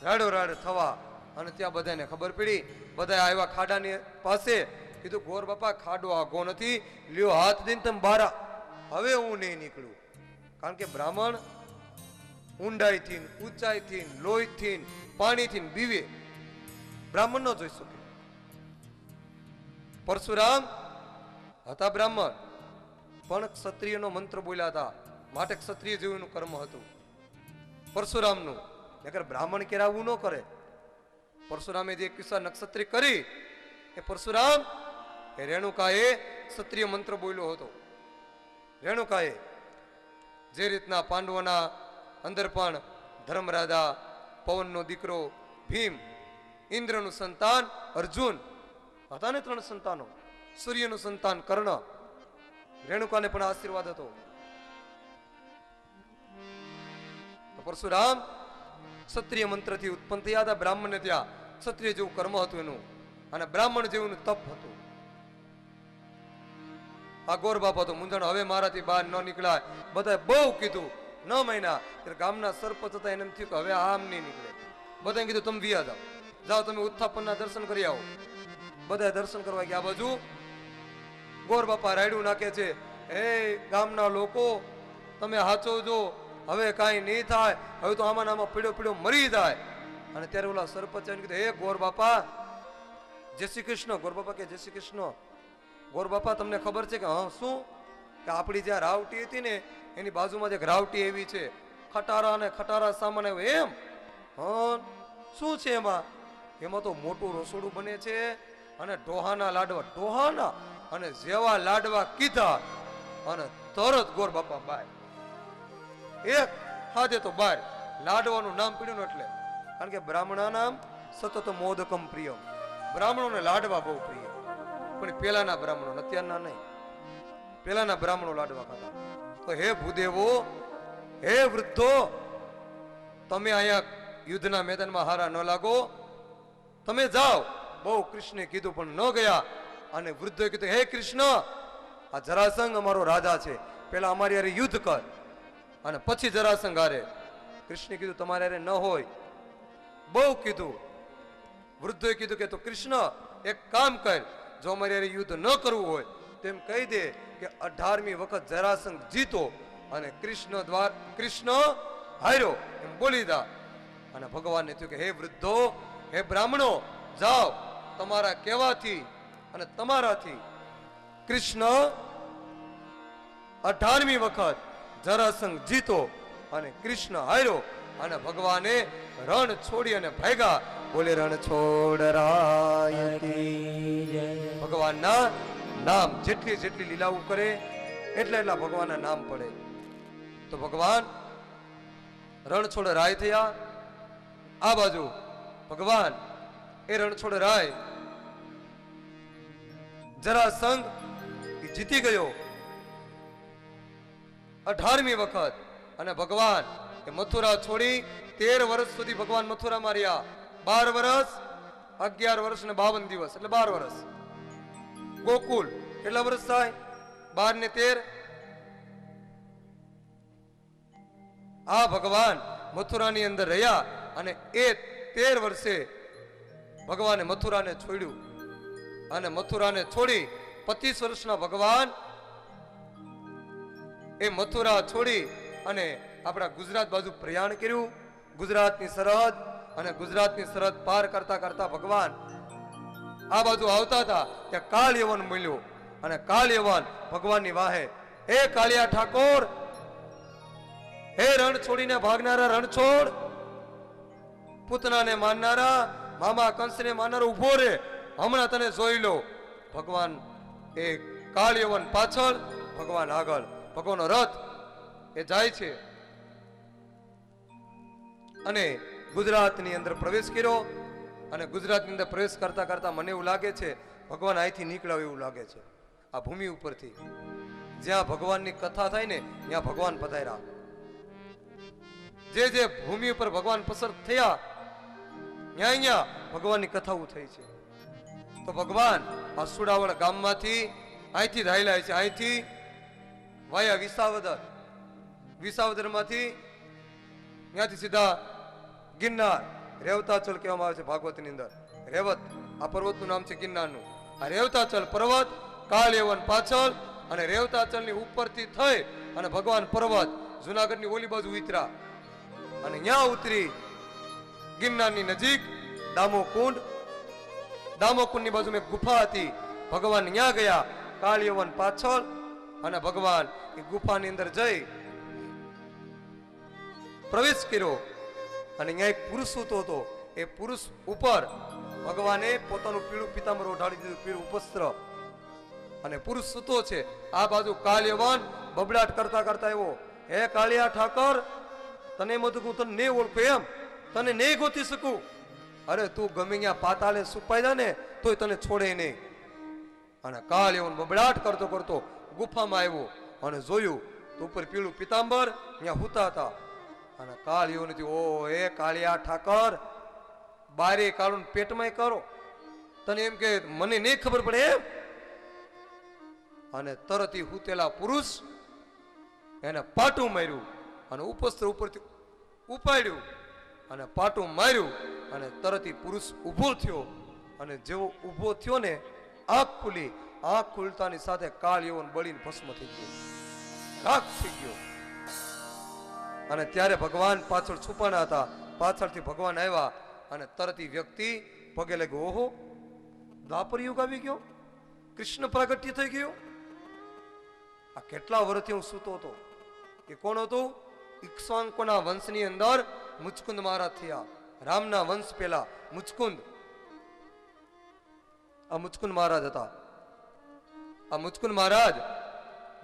રાડો રાડ થવા અને ત્યાં બધાને ખબર પડી. બધા આવ્યા ખાડાની પાસે, કીધું ગોર બાપા ખાડો આઘો નથી, લ્યો હાથ દઈને તમે બારા. હવે હું નહીં નીકળું, કારણ કે બ્રાહ્મણ ઊંડાઈથી ઊંચાઈથી લોહીથી પાણીથી બીવે, બ્રાહ્મણ ન જોઈ શકે. પરશુરામ હતા બ્રાહ્મણ, પણ ક્ષત્રિયનો મંત્ર બોલ્યા હતા, માટે ક્ષત્રિય જેવું કર્મ હતું પરશુરામનું. નકર બ્રાહ્મણ કેરા આવું ન કરે. પરશુરામે જે કિસ્સા નક્ષત્રી કરી એ પરશુરામ એ રેણુકાએ ક્ષત્રિય મંત્ર બોલ્યો હતો. રેણુકાએ જે રીતના પાંડવોના અંદર પણ ધર્મરાજા, પવનનો દીકરો ભીમ, ઇન્દ્રનું સંતાન અર્જુન હતા ને 3 સંતાનો, સૂર્યનું સંતાન કર્ણ, રેણુકાને પણ આશીર્વાદ હતો. તો પરશુરામ ક્ષત્રિય મંત્રથી ઉત્પન્ન થયા હતા. બ્રાહ્મણને ત્યાં ક્ષત્રિય જેવું કર્મ હતું એનું, અને બ્રાહ્મણ જેવું તપ હતું. આ ગોર બાપા તો મૂંઝાણ, હવે મારાથી બહાર ન નીકળાય. બધાએ બહુ કીધું, ન માન્યા. ત્યારે ગામના સરપંચ હતા, એને એમ થયું કે હવે આમ નહીં નીકળે. બધાએ કીધું તમે વિયા જાઓ, જાઓ તમે ઉત્થાપનના દર્શન કરી આવો. બધા દર્શન કરવા ગયા. આ બાજુ ગોર બાપા રાયડું નાખે છે, હે ગામના લોકો તમે હાચવજો, હવે કાંઈ નહીં થાય, હવે તો આમાં આમાં પીડ્યો પીડ્યો મરી જાય. અને ત્યારે ઓલા સરપંચ કીધું, હે ગોર બાપા જય શ્રી કૃષ્ણ. ગોર બાપા કે જય શ્રી કૃષ્ણ. ગોર બાપા તમને ખબર છે કે હા શું, કે આપણી જ્યાં રાવટી હતી ને એની બાજુમાં એક રાવટી એવી છે, ખટારા અને ખટારા સામાન આવ્યો. એમ હા શું છે એમાં? એમાં તો મોટું રસોડું બને છે, અને ડોહાના લાડવા, ડોહાના અને જેવા લાડવા કીધા અને તરત ગોર બાપા બાય, એક હાથે તો બાર. લાડવાનું નામ પીડ્યું ને એટલે, કારણ કે બ્રાહ્મણા નામ સતત મોદકમ પ્રિયમ, બ્રાહ્મણોને લાડવા બહુ પ્રિય. પણ પેલાના બ્રાહ્મણો, અત્યારના નહીં, પેલાના બ્રાહ્મણો લાડવા ખાતા. તો હે ભૂદેવો, હે વૃદ્ધો, તમે અહીંયા યુદ્ધના મેદાનમાં હારા ન લાગો, તમે જાઓ. બહુ કૃષ્ણે કીધું પણ ન ગયા. અને વૃદ્ધોએ કીધું, હે કૃષ્ણ, આ જરાસંઘ અમારો રાજા છે, પેલા અમારી હારે યુદ્ધ કર અને પછી જરાસંઘ હારે. કૃષ્ણે કીધું તમારે હારે ન હોય. બહુ કીધું. વૃદ્ધોએ કીધું કે તો કૃષ્ણ એક કામ કર, જો અમારી હારે યુદ્ધ ન કરવું હોય તેમ કહી દે કે 18મી વખત જરાસંઘ જીતો અને કૃષ્ણ હાર્યો એમ બોલી દા. અને ભગવાનને થયું કે હે વૃદ્ધો, હે બ્રાહ્મણો, જાઓ, તમારા કહેવાથી અને તમારાથી કૃષ્ણ 18મી વખત જરાસંઘ જીતો અને કૃષ્ણ હાર્યો. અને ભગવાને રણ છોડી અને ભાગ્યા. બોલે રણ છોડ રાય કી જય. ભગવાનના નામ જેટલી જેટલી લીલાઓ કરે એટલા ભગવાનના નામ પડે. તો ભગવાન રણછોડ રાય થયા. આ બાજુ ભગવાન એ રણછોડ રાય જરાસંઘ જીતી ગયો 18મી વખત. અને ભગવાન એ મથુરા છોડી 13 વર્ષ સુધી ભગવાન મથુરામાં રહ્યા. 12 વર્ષ 11 વર્ષ ને 52 દિવસ, એટલે 12 વર્ષ. ગોકુલ કેટલા વર્ષ થાય? 12 ને 13. આ ભગવાન મથુરાની અંદર રહ્યા. અને એ 13 વર્ષે ભગવાને મથુરાને છોડ્યું. અને મથુરાને છોડી 25 વર્ષના ભગવાન એ મથુરા છોડી અને આપણા ગુજરાત બાજુ પ્રયાણ કર્યું. ગુજરાતની સરહદ, અને ગુજરાતની સરહદ પાર કરતા કરતા ભગવાન આ બાજુ આવતા હતા ત્યાં કાળ યવન મળ્યો. અને કાળ યવન ભગવાનની વાહે, હે કાળિયા ઠાકોર, હે રણ છોડીને ભાગનારા રણછોડ, પૂતનાને માનનારા, મામા કંસને માનનારો ઉભો રે, હમણાં તને જોઈ લો. ભગવાન એ કાળ યવન પાછળ, ભગવાન આગળ. ભગવાનનો રથ એ જાય છે અને ગુજરાતની અંદર પ્રવેશ કર્યો. અને ગુજરાતની અંદર પ્રવેશ કરતા કરતા મને એવું લાગે છે ભગવાન અહીંથી નીકળ્યા એવું લાગે છે. આ ભૂમિ ઉપરથી જ્યાં ભગવાનની કથા થાય ને ત્યાં ભગવાન પધાર્યા. જે જે ભૂમિ ઉપર ભગવાન પસાર થયા ત્યાં ભગવાનની કથાઓ થઈ છે. તો ભગવાન આ સુડાવળ ગામમાંથી અહીંથી ધાયેલા છે. અહીંથી વાયા વિસાવદર, વિસાવદરમાંથી ત્યાંથી સીધા ગિરનાર રેવતાચલ કહેવામાં આવે છે ભાગવતની અંદર. રેવત આ પર્વતનું નામ છે ગિરનારનું. આ રેવતાચલ પર્વત કાળયવન પાછળ અને રેવતાચલની ઉપરથી થઈ અને ભગવાન પર્વત જુનાગઢની ઓલી બાજુ ઉતરા અને ત્યાં ઉતરી ગિરનારની નજીક દામોકુંડ. દામોકુંડની બાજુમાં એક ગુફા હતી. ભગવાન ત્યાં ગયા કાળયવન પાછળ અને ભગવાન એ ગુફાની અંદર જઈ પ્રવેશ કર્યો અને ત્યાં એક પુરુષ સૂતો હતો. એ પુરુષ ઉપર ભગવાને પોતાનું પીળું પિતાંબર ઓઢાડી દીધું, પીળું ઉપસ્ત્ર, અને પુરુષ સૂતો છે. આ બાજુ કાળયવન બબડાટ કરતા કરતા આવ્યો, હે કાળિયા ઠાકર, તને એમ હતું કે હું તને નહીં ઓળખું, એમ તને નહીં ગોતી શકું. અરે તું ગમે ત્યાં પાતાળે સુપાઈ જા ને તોય તને છોડે નહીં. અને કાળયવન બબડાટ કરતો કરતો ગુફામાં આવ્યો અને જોયું તો ઉપર પીળું પિતાંબર ત્યાં હુતા હતા. અને કાળયવન ઓ હે કાળિયા ઠાકર, બારે કાળું પેટમાં કરો, તને એમ કે મને નહીં ખબર પડે એમ. અને તરત ઈ હુતેલા પુરુષ એને પાટું માર્યું અને ઉપસ્ત્ર ઉપરથી ઉપાડ્યું અને પાટું માર્યું અને તરત ઈ પુરુષ ઊભો થયો. અને જેવો ઊભો થયો ને આંખ ખુલી. આંખ ખુલતાની સાથે કાળયવન બળીને ભસ્મ થઈ ગયો, રાખ થઈ ગયો. અને ત્યારે ભગવાન પાછળ છુપાના હતા. પાછળથી ભગવાન આવ્યા અને તરત ઈ વ્યક્તિ પગે લાગ્યો, ઓહો, દ્વાપર યુગ આવી ગયો, કૃષ્ણ પ્રાગટ્ય થઈ ગયો. આ કેટલા વર્ષથી હું સૂતો હતો. એ કોણ હતું? ઇક્ષ્વાકુના વંશની અંદર મુચકુંદ મહારાજ થયા. રામના વંશ પહેલા મુચકુંદ. આ મુચકુંદ મહારાજ હતા. આ મુચકુંદ મહારાજ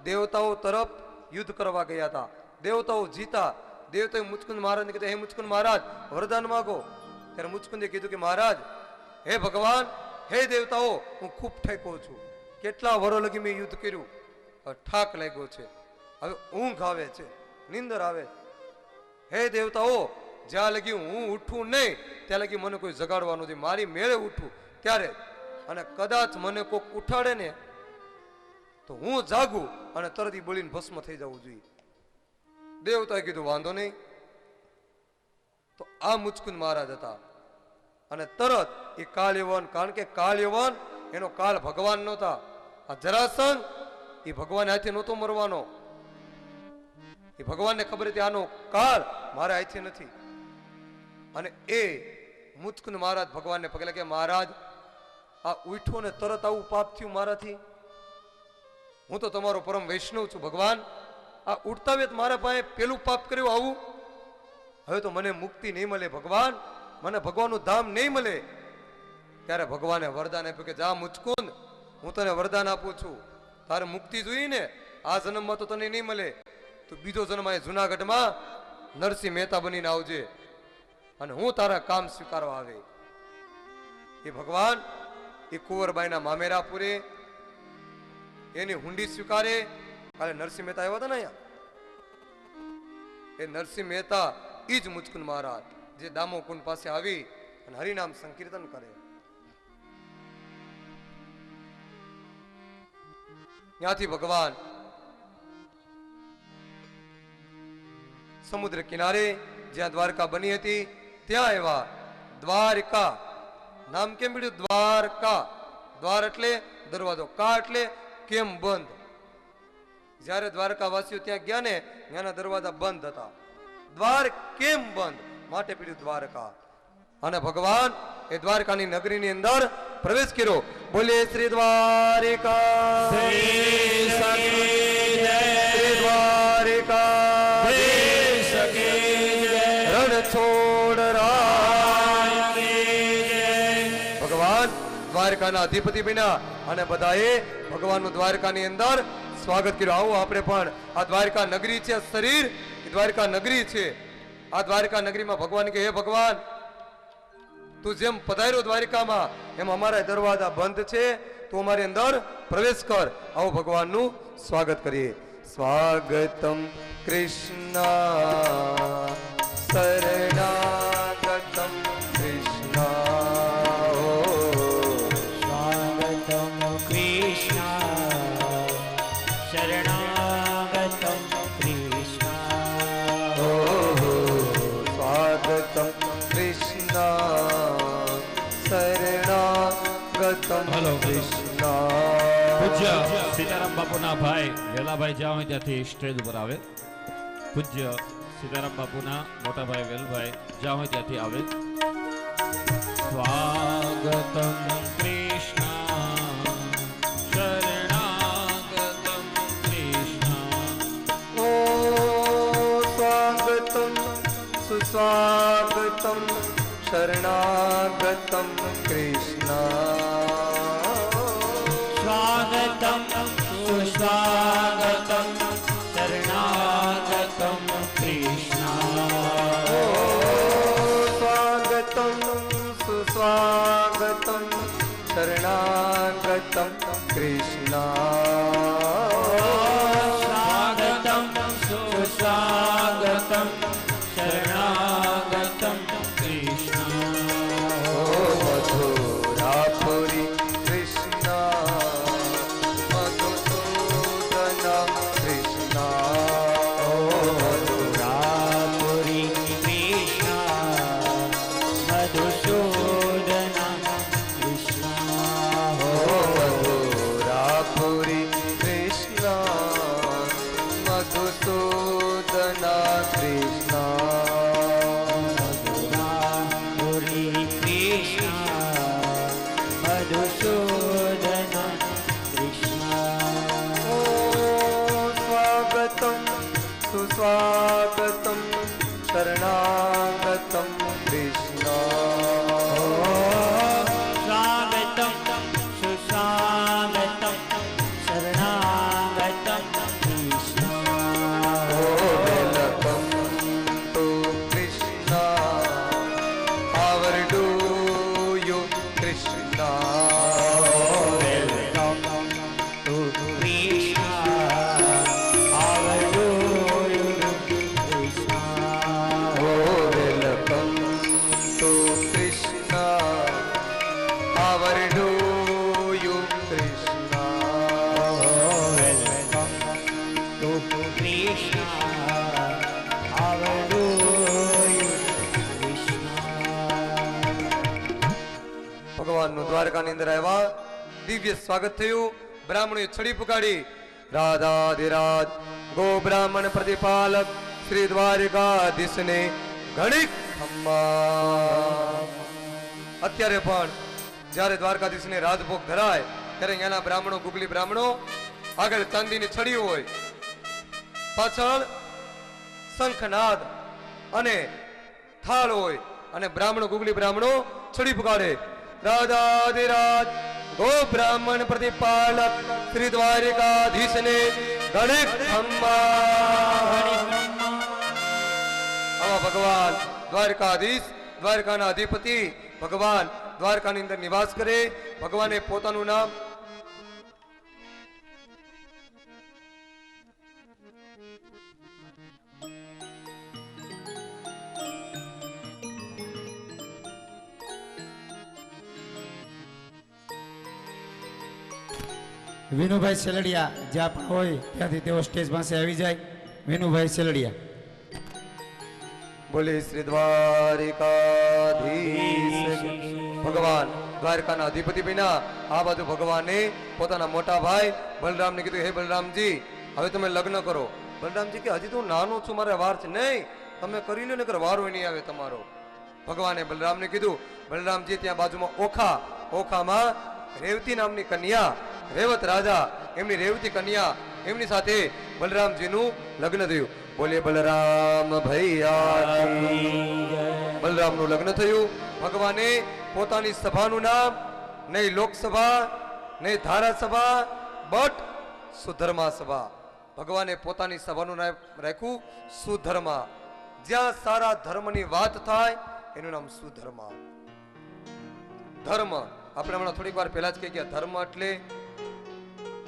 દેવતાઓ તરફ યુદ્ધ કરવા ગયા હતા. દેવતાઓ જીતા. દેવતાએ મુચકુંદ મહારાજને કીધું, હે મુચકુંદ મહારાજ, વરદાન માગો. ત્યારે મુચકુંદે કીધું કે મહારાજ, હે ભગવાન, હે દેવતાઓ, હું ખૂબ ઠેકો છું. કેટલા વર્ષ લગી મેં યુદ્ધ કર્યું, ઠાક લાગ્યો છે, હવે ઊંઘ આવે છે, નિંદર આવે. હે દેવતાઓ, જ્યાં લગી હું ઉઠું નહીં ત્યાં લગી મને કોઈ જગાડવાનું નથી. મારી મેળે ઉઠું ત્યારે, અને કદાચ મને કોક ઉઠાડે ને તો હું જાગું અને તરત ઈ બળીને ભસ્મ થઈ જવું જોઈએ. દેવતાએ કીધું વાંધો નહીં. તો આ મુચકુંદ મહારાજ હતા. અને તરત એ કાળયવન, કારણ કે કાળયવન એનો કાળ ભગવાન નહોતા. આ જરાસંઘ એ ભગવાન હાથે નહોતો મરવાનો. એ ભગવાનને ખબર હતી આનો કાળ મારા હાથે નથી. અને એ મુચકુંદ મહારાજ ભગવાનને પગે લાગે, મહારાજ, આ ઉઠો ને તરત આવું પાપ થયું મારાથી. હું તો તમારો પરમ વૈષ્ણવ છું ભગવાન. આ ઉઠતા વેત મારા પાસે પેલું પાપ કર્યું આવું. હવે તો મને મુક્તિ નહીં મળે ભગવાન, મને ભગવાનનું ધામ નહીં મળે. ત્યારે ભગવાને વરદાન આપ્યું કે જા મુચકુંદ, હું તને વરદાન આપું છું. તારે મુક્તિ જોઈએ ને, આ જન્મમાં તો તને નહીં મળે. તું બીજો જન્મ એ જુનાગઢમાં નરસિંહ મહેતા બનીને આવજે અને હું તારા કામ સ્વીકારવા આવે. એ ભગવાન એ કુંવરબાઈના મામેરા પૂરે, એની હુંડી સ્વીકારે. કાલે નરસિંહ મહેતા આવ્યા હતા ને અહીંયા, એ નરસિંહ મહેતા ઈ જ મુચકુંદ મહારાજ જે દામોકુંડ પાસે આવી અને હરિનામ સંકીર્તન કરે. ત્યાંથી ભગવાન સમુદ્ર કિનારે જ્યાં દ્વારકા બની હતી ત્યાં આવ્યા. દ્વારકા નામ કેમ પડ્યું? દ્વારકા. દ્વાર એટલે દરવાજો, કા એટલે કેમ બંધ. જ્યારે દ્વારકા વાસીઓ ત્યાં ગયા ને ત્યાંના દરવાજા બંધ હતા. દ્વાર કેમ બંધ માટે પડ્યું દ્વારકા. અને ભગવાન એ દ્વારકાની નગરીની અંદર પ્રવેશ કર્યો. બોલે શ્રી દ્વારિકા શ્રી દ્વારિકા રણ છોડ ભગવાન દ્વારકાના અધિપતિ બન્યા અને બધાએ ભગવાનનું દ્વારકાની અંદર સ્વાગત કર્યું. આવો આપણે પણ આ દ્વારકા નગરી છે, શરીર એ દ્વારકા નગરી છે. આ દ્વારકા નગરીમાં ભગવાન કે હે ભગવાન, તું જેમ પધાર્યો દ્વારિકામાં એમ અમારા દરવાજા બંધ છે, તું અમારી અંદર પ્રવેશ કર. આવો ભગવાનનું સ્વાગત કરીએ. સ્વાગતમ કૃષ્ણ શરણાગતમ કૃષ્ણ, સ્વાગતમ કૃષ્ણ શરણાગતમ કૃષ્ણ, સ્વાગતમ હલો. કૃષ્ણ પૂજ્ય સીતારામ બાપુના ભાઈ વેલાભાઈ જ્યાં હોય ત્યાંથી સ્ટેજ ઉપર આવે. પૂજ્ય સીતારામ બાપુના મોટા ભાઈ વેલભાઈ જ્યાં હોય ત્યાંથી આવે. સ્વાગતમ કૃષ્ણ શરણાગતમ કૃષ્ણ. ઓ સ્વાગતમ સુસ્વાગતમ શરણાગતમ કૃષ્ણ स्वागतं सुस्वागतं शरणागतं कृष्ण સ્વાગતમ સુસ્વાગતમ શરણાગતમ કૃષ્ણ स्वागतं सुस्वागतं शरणागतं कृष्ण મધુરાપુરી કૃષ્ણ મધુસૂદન કૃષ્ણ रापुरी कृष्ण मधुसूदन कृष्ण મધુરાપુરી કૃષ્ણ મધુસૂદન કૃષ્ણ पुरी कृष्ण मधुसूदन कृष्ण સ્વાગતમ સુસ્વાગતમ શરણાગતમ કૃષ્ણ स्वागतं सुस्वागतं शरणागतं कृष्ण વેલકમ તો કૃષ્ણ આવરડુ you Krishna to Krishna Hallelujah Krishna welcome to Krishna આવરડુ you Krishna Welcome to Krishna Hallelujah Krishna ભગવાનનું દ્વારકાની અંદર આવ્યા દિવ્ય સ્વાગત થયું. બ્રાહ્મણોએ છડી પુકારી રાધાધિરાજ ગો બ્રાહ્મણ પ્રતિપાલક શ્રી દ્વારકાધીશને ઘણીક ખમ્મા. અત્યારે પણ જ્યારે દ્વારકાધીશને રાજભોગ ધરાય ત્યારે અહીંયાના બ્રાહ્મણો ગુગલી બ્રાહ્મણો આગળ ચાંદીની છડી હોય, પાછળ શંખનાદ અને થાળ હોય અને બ્રાહ્મણો ગુગલી બ્રાહ્મણો છડી પુકારે રાધાધિરાજ ગો બ્રાહ્મણ પ્રતિપાલક શ્રી દ્વારિકાધીશને ઘણીક ખમ્મા. આવા ભગવાન દ્વારકાધીશ દ્વારકાના અધિપતિ ભગવાન દ્વારકાની અંદર નિવાસ કરે. ભગવાને પોતાનું નામ વિનુભાઈ સેલડિયા જ્યાં પણ હોય ત્યાંથી તેઓ સ્ટેજ પાસે આવી જાય. વિનુભાઈ સેલડિયા. બોલે શ્રી દ્વારિકાધીશ. ભગવાન દ્વારકાના અધિપતિ બન્યા. આ બાજુ ભગવાને પોતાના મોટા ભાઈ બલરામને કીધું, હે બલરામજી હવે તમે લગ્ન કરો. બલરામજી કે હજી તો હું નાનો છું, મારે વાર છે. નહીં, તમે કરી લો નકર વારો નહીં આવે તમારો. ભગવાને બલરામને કીધું. બલરામજી ત્યાં બાજુમાં ઓખામાં રેવતી નામની કન્યા, રેવત રાજા એમની રેવતી કન્યા, એમની સાથે બલરામજીનું લગ્ન થયું. બોલે બલરામ ભૈયા. બલરામનું લગ્ન થયું. ભગવાને પોતાની સભાનું નામ નહીં લોકસભા નહીં ધારાસભા બટ સુધર્મા સભા. ભગવાને પોતાની સભાનું નામ રાખ્યું સુધર્મા. જ્યાં સારા ધર્મની વાત થાય એનું નામ સુધર્મા. ધર્મ આપણે હમણાં થોડીક વાર પહેલા જ કહી ગયા, ધર્મ એટલે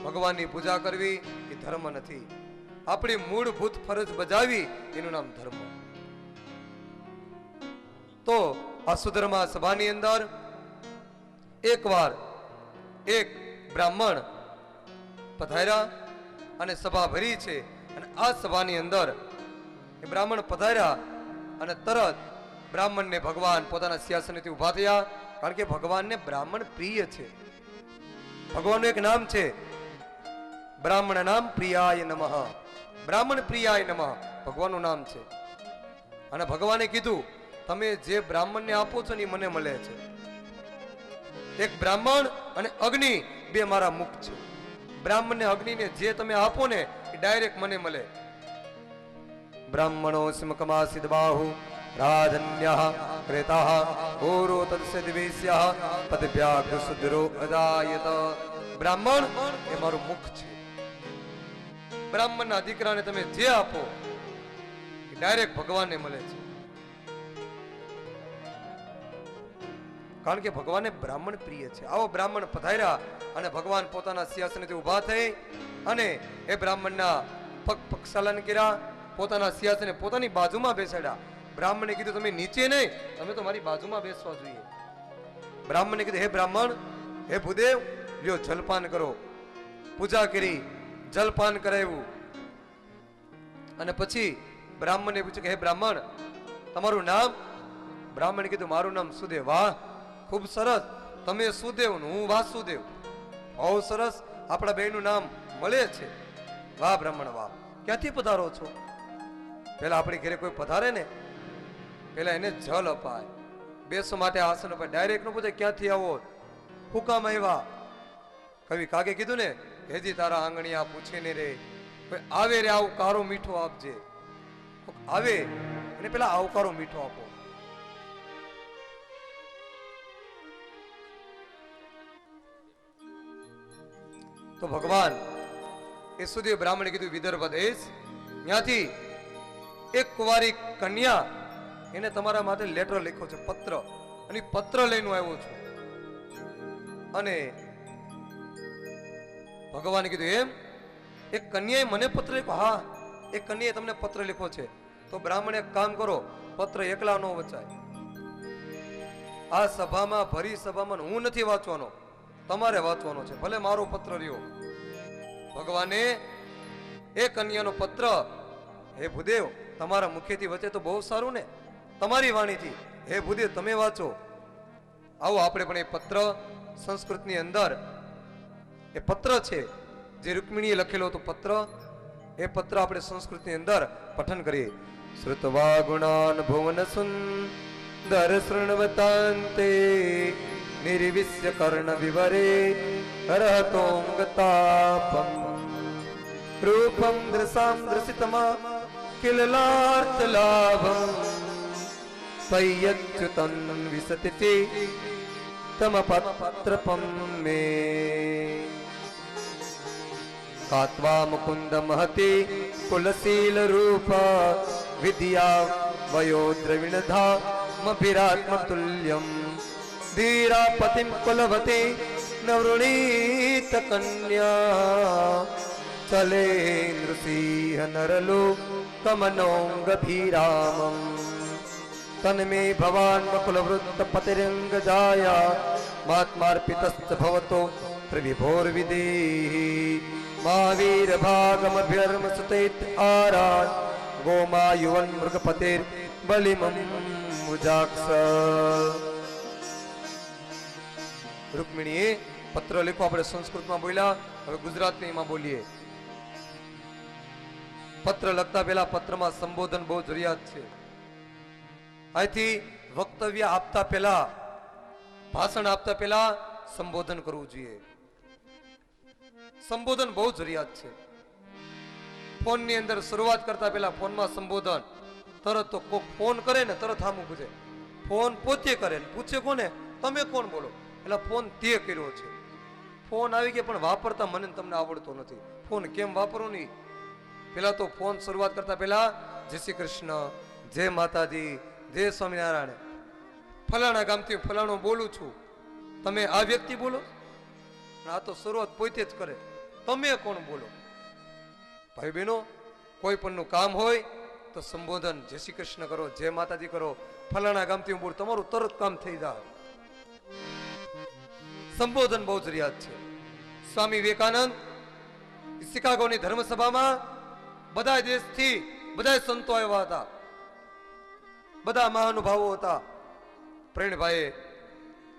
ભગવાનની પૂજા કરવી એ ધર્મ નથી. આપણી મૂળભૂત ફરજ બજાવી એનું નામ ધર્મ. તો આ સુધર્મા સભાની અંદર એકવાર એક બ્રાહ્મણ પધાર્યા અને સભા ભરી છે. અને આ સભાની અંદર એ બ્રાહ્મણ પધાર્યા અને તરત બ્રાહ્મણને ભગવાન પોતાના સિંહાસનેથી ઊભા થયા. કારણ કે ભગવાનને બ્રાહ્મણ પ્રિય છે. ભગવાનનું એક નામ છે બ્રાહ્મણ નામ પ્રિયાય નમઃ. બ્રાહ્મણ પ્રિયાય નમઃ ભગવાનનું નામ છે. અને ભગવાને કીધું તમે જે બ્રાહ્મણને આપો છો ને એ મને મળે છે. એક બ્રાહ્મણ અને અગ્નિ બે મારા મુખ છે. બ્રાહ્મણ ને અગ્નિને જે તમે આપો ને એ ડાયરેક્ટ મને મળે. બ્રાહ્મણો સિમકમાસિદ બાહુ રાધન્યઃ ક્રેતાઃ ઓરો તદસ્ય દિવેશ્યઃ પદભ્યાઘ્ર સુદ્રો અદાયત. બ્રાહ્મણ એ મારું મુખ છે. બ્રાહ્મણના દીકરાને તમે જે આપો એ ડાયરેક્ટ ભગવાનને મળે છે. કારણ કે ભગવાનને બ્રાહ્મણ પ્રિય છે. આવો બ્રાહ્મણ પધાર્યા અને ભગવાન પોતાના સિંહાસનેથી ઊભા થઈ અને એ બ્રાહ્મણના પગ પક્ષાલન કર્યા, પોતાના સિંહાસને પોતાની બાજુમાં બેસાડ્યા. બ્રાહ્મણે કીધું તમે નીચે નહીં, તમે તો મારી બાજુમાં બેસવા જોઈએ. બ્રાહ્મણે કીધું હે બ્રાહ્મણ, હે ભૂદેવ, લ્યો જલપાન કરો. પૂજા કરી, જલપાન કરાવ્યું. અને પછી બ્રાહ્મણે પૂછ્યું કે હે બ્રાહ્મણ, તમારું નામ? બ્રાહ્મણે કીધું મારું નામ સુદેવ. વાહ, ખૂબ સરસ. તમે સુદેવ હું વાસુદેવ. બહુ સરસ, આપણા બેયનું નામ મળે છે. વાહ બ્રાહ્મણ વાહ. ક્યાંથી પધારો છો? પેલા આપણી ઘરે કોઈ પધારે ને પેલા એને જલ અપાય, બેસવા માટે આસન અપાય. ડાયરેક્ટ નો પૂછે ક્યાંથી આવો, હું કામ આવ્યા? કવિ કાગે કીધું ને હેજી તારા આંગણિયા પૂછે ને રે, કોઈ આવે રે આવકારો મીઠો આપજે. આવે એને પેલા આવકારો મીઠો આપો. તો ભગવાન એ સુધી બ્રાહ્મણે કીધું વિદર્ભ દેશ, ત્યાંથી એક કુંવારી કન્યા એને તમારા માટે લેટર લખ્યો છે, પત્ર. અને પત્ર લઈને આવ્યો છું. અને ભગવાને કીધું એમ એક કન્યાએ મને પત્ર લખ્યો? હા, એક કન્યાએ તમને પત્ર લખ્યો છે. તો બ્રાહ્મણ એક કામ કરો, પત્ર એકલા ન વચાય. આ સભામાં ભરી સભામાં હું નથી વાંચવાનો, તમારે વાંચવાનો છે. ભલે મારો પત્ર રહ્યો. ભગવાને એ કન્યાનો પત્ર, હે ભૂદેવ તમારા મુખેથી વચે તો બહુ સારું ને, તમારી વાણીથી. હે ભૂદેવ તમે વાંચો. આવો આપણે પણ એ પત્ર સંસ્કૃતની અંદર એ પત્ર છે જે રૂકમિણીએ લખેલો હતો પત્ર, એ પત્ર આપણે સંસ્કૃતની અંદર પઠન કરીએ. શ્રુતવા ગુણાન ભુવન સુંદર શૃણવતાંતે નિર્વિશ્ય કર્ણ વિવરે હરહતોમ ગતાપમ રૂપમ દ્રસામ દ્રસિતમા કિલલાર્થ લાભમ પયચ્યુતન વિસતિતિ તમ પત્રપમ મે કાત્વા મુકુંદ મહતિ કુલશીલ રૂપ વિદ્યા વયો દ્રવિણધા મભિરાત્મ તુલ્યમ ધીરા પતિમ કુલવતી નવૃણીત કન્યા ચલે નૃસિંહ નરલો કમનોંગ ભીરામમ તન્મે ભવાન કુલવૃત્ત પતિરંગ જાયા માત્માર્પિતસ્ત ભવતો ત્રિવિભોર વિદેહી મહાવીર ભાગમભ્યર્મ સુતેત આરાન ગોમા યુવન મૃગપતિર બલિમમ મુજાક્ષ. રૂકમિણીએ પત્ર લખો. આપણે સંસ્કૃતમાં બોલ્યા, હવે ગુજરાતની માં બોલીએ. પત્ર લખતા પહેલા પત્રમાં સંબોધન બહુ જરૂરિયાત છે. અહીંથી વક્તવ્ય આપતા પહેલા, ભાષણ આપતા પહેલા સંબોધન કરવું જોઈએ. સંબોધન બહુ જરૂરિયાત છે. ફોન ની અંદર શરૂઆત કરતા પહેલા ફોનમાં સંબોધન. તરત તો કોક ફોન કરે ને તરત સામું પૂછે. ફોન પોતે કરે, પૂછે કોને? તમે કોણ બોલો? એટલે ફોન તે કર્યો છે. ફોન આવી ગયા પણ વાપરતા મને તમને આવડતો નથી. ફોન કેમ વાપરો નહીં? પેલા તો ફોન શરૂઆત કરતા પહેલા જય શ્રી કૃષ્ણ, જય માતાજી, જય સ્વામિનારાયણ, ફલાણા ગામથી ફલાણો બોલું છું, તમે આ વ્યક્તિ બોલો. આ તો શરૂઆત પોતે જ કરે, તમે કોણ બોલો? ભાઈ બહેનો, કોઈ પણનું કામ હોય તો સંબોધન જય શ્રી કૃષ્ણ કરો, જય માતાજી કરો, ફલાણા ગામથી હું બોલું, તમારું તરત કામ થઈ જાય. સંબોધન બહુ જરૂરિયાત છે. સ્વામી વિવેકાનંદ શિકાગોની ધર્મસભામાં બધા દેશથી બધા સંતો આવ્યા હતા, બધા મહાનુભાવો હતા. પ્રેણભાઈએ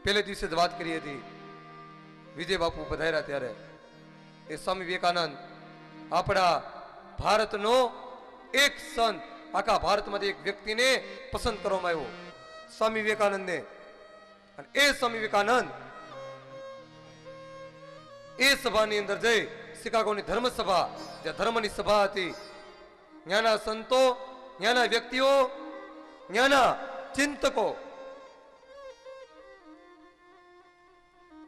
પહેલે દિવસે જ વાત કરી હતી વિજય બાપુ પધાર્યા ત્યારે એ સ્વામી વિવેકાનંદ આપણા ભારતનો એક સંત, આખા ભારતમાંથી એક વ્યક્તિને પસંદ કરવામાં આવ્યો, સ્વામી વિવેકાનંદને. અને એ સ્વામી વિવેકાનંદ એ સભાની અંદર જઈ, શિકાગોની ધર્મ સભા, જ્યાં ધર્મની સભા હતી, ત્યાંના સંતો, ત્યાંના વ્યક્તિઓ, ત્યાંના ચિંતકો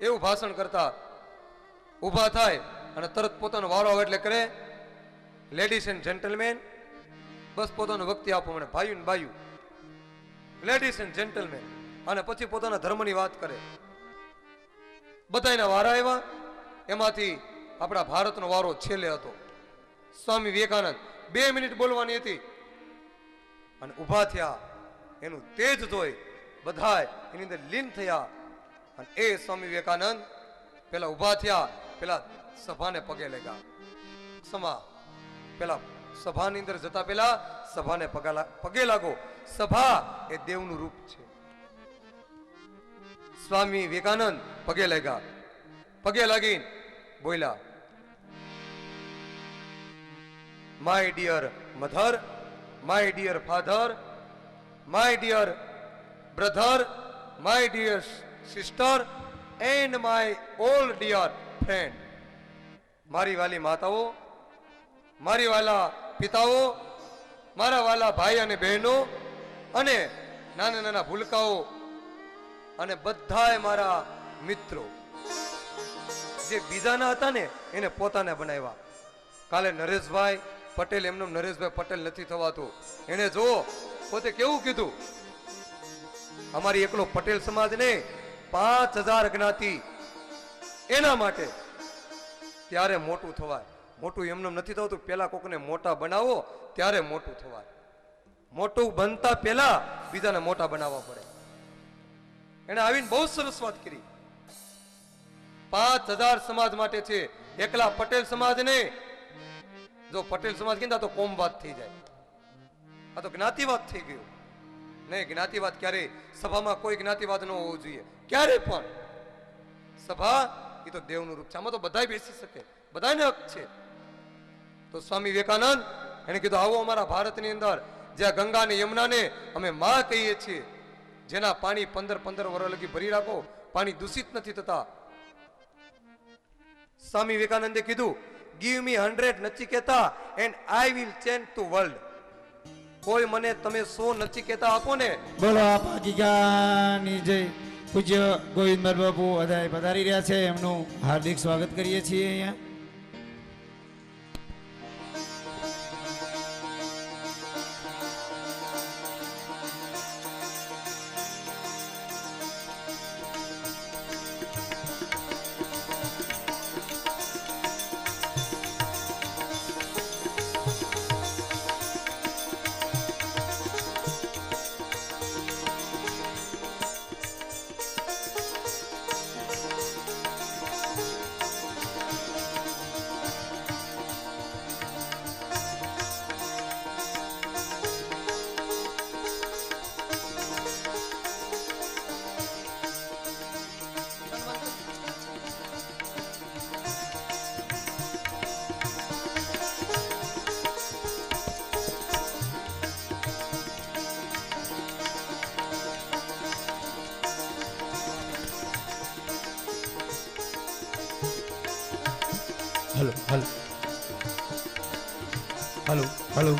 એવું ભાષણ કરતા ઊભા થાય અને તરત પોતાનો વારો આવે એટલે કરે, લેડીઝ એન્ડ જેન્ટલમેન, બસ પોતાનું વક્તિ આપો મને, ભાઈઓ ને બાઈઓ, લેડીઝ એન્ડ જેન્ટલમેન, અને પછી પોતાના ધર્મની વાત કરે. બધાયના વારા આવ્યા, એમાંથી આપણા ભારતનો વારો છેલ્લે હતો. સ્વામી વિવેકાનંદ 2 મિનિટ બોલવાની હતી અને ઊભા થયા. એનું તેજ જોઈ બધાય એની અંદર લીન થયા. અને એ સ્વામી વિવેકાનંદ પેલા ઊભા થયા, પેલા સભાને પગે લાગ્યા. પેલા સભાની અંદર જતા પેલા સભાને પગે લાગો. સભા એ દેવનું રૂપ છે. સ્વામી વિવેકાનંદ પગે લાગ્યા. પગે લાગીને બોલ્યા, my dear mother, my dear father, my dear brother, my dear sister and my all dear friend. મારી વાલી માતાઓ, મારી વાલા પિતાઓ, મારા વાલા ભાઈ અને બહેનો, અને નાના નાના ભૂલકાઓ, અને બધાય મારા મિત્રો. જે બીજાના હતા ને એને પોતાને બનાવ્યા. કાલે નરેશભાઈ પટેલ, એમનું નરેશભાઈ પટેલ નથી થવાતું. એને જો પોતે કેવું કીધું, અમારી એકલો પટેલ સમાજ ને 5000 જ્ઞાતિ, એના માટે ત્યારે મોટું થવાય. મોટું એમનેમ નથી થતું, પેલા કોકને મોટા બનાવો ત્યારે મોટું થવાય. મોટું બનતા પેલા બીજાને મોટા બનાવવા પડે. એને આવીને બહુ સરસ વાત કરી. 5000 સમાજ માટે છે, એકલા પટેલ સમાજ ને. જો પટેલ સમાજ કીધા તો કોમવાદ થઈ જાય, આ તો જ્ઞાતિવાદ થઈ ગયો. નહીં, જ્ઞાતિવાદ ક્યારે સભામાં કોઈ જ્ઞાતિવાદ ન હોવો જોઈએ, ક્યારે પણ. સભા એ તો દેવનું રૂપ છે, આમાં તો બધાય બેસી શકે, બધાને હક છે. તો સ્વામી વિવેકાનંદ એને કીધું, આવો અમારા ભારતની અંદર જ્યાં ગંગા ને યમુના ને અમે માં કહીએ છીએ, જેના પાણી 15 વર્ષ લગી ભરી રાખો, પાણી દૂષિત નથી થતા. સ્વામી વિવેકાનંદે કીધું, give me 100 Nachiketa and I will change to world. કોઈ મને તમે 100 નચિકેતા આપો ને. બોલો આપા ગીગાની જય. પૂજ્ય ગોવિંદભાઈ બાપુ અદાય પધારી રહ્યા છે, એમનું હાર્દિક સ્વાગત કરીએ છીએ અહીંયા. Hello hello hello hello.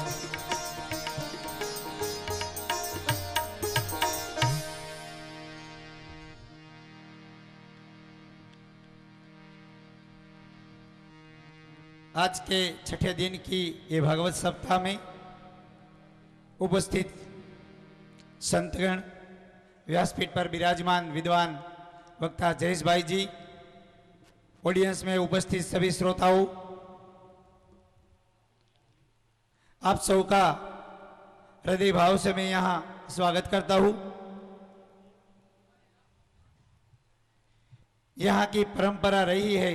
आज के छठे दिन की ये भागवत सप्ताह में उपस्थित संतगण, व्यासपीठ पर विराजमान विद्वान वक्ता जयेश भाई जी, ऑडियंस में उपस्थित सभी श्रोताओं, आप सबका हृदय भाव से मैं यहाँ स्वागत करता हूँ। यहाँ की परंपरा रही है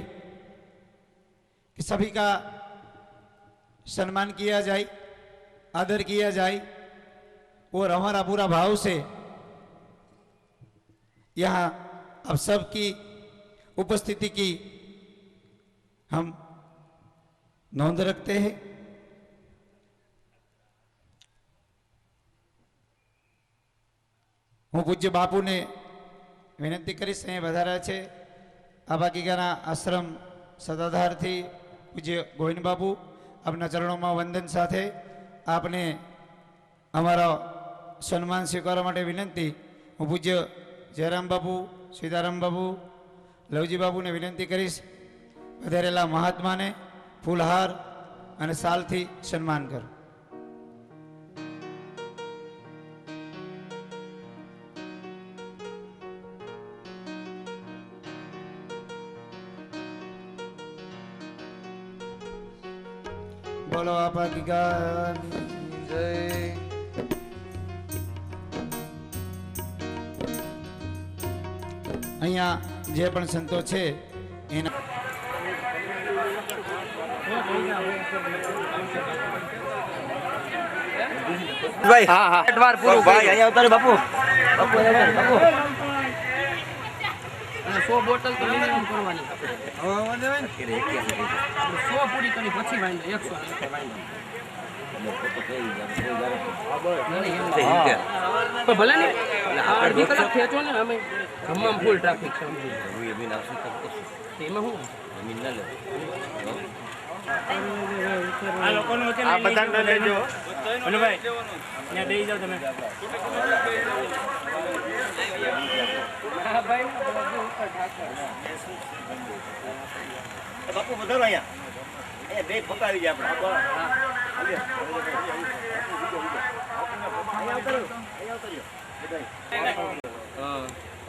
कि सभी का सम्मान किया जाए, आदर किया जाए, और हमारा पूरा भाव से यहाँ आप सबकी उपस्थिति की हम नोंद रखते हैं। હું પૂજ્ય બાપુને વિનંતી કરીશ, અહીંયા વધાર્યા છે આ બાકીગાના આશ્રમ સત્તાધારથી પૂજ્ય ગોવિંદ બાપુ, આપના ચરણોમાં વંદન સાથે આપને અમારો સન્માન સ્વીકારવા માટે વિનંતી। હું પૂજ્ય જયરામ બાપુ, સીતારામ બાપુ, લવજી બાપુને વિનંતી કરીશ વધારેલા મહાત્માને ફૂલહાર અને શાલથી સન્માન કરો। બોલો આપા ગીગાની જય અહીંયા જે પણ સંતો છે એના ભાઈ હા હા એકવાર પૂરું ભાઈ અહીંયા ઉતારે બાપુ બાપુ બાપુ અને 100 બોટલ તો મિનિમમ કરવાની. 100 પૂરી કરી પછી વાંધો 100 વાંધો. પણ ભલે ને અડધી કલાક ખેંચો ને અમે હમણાં ફૂલ ટ્રાફિક છે એમાં શું આ બધાને લેજો મનુભાઈ અહીંયા દઈ જાવ તમે બાપુ વધારો અહીંયા બે ફોટા આવી જાય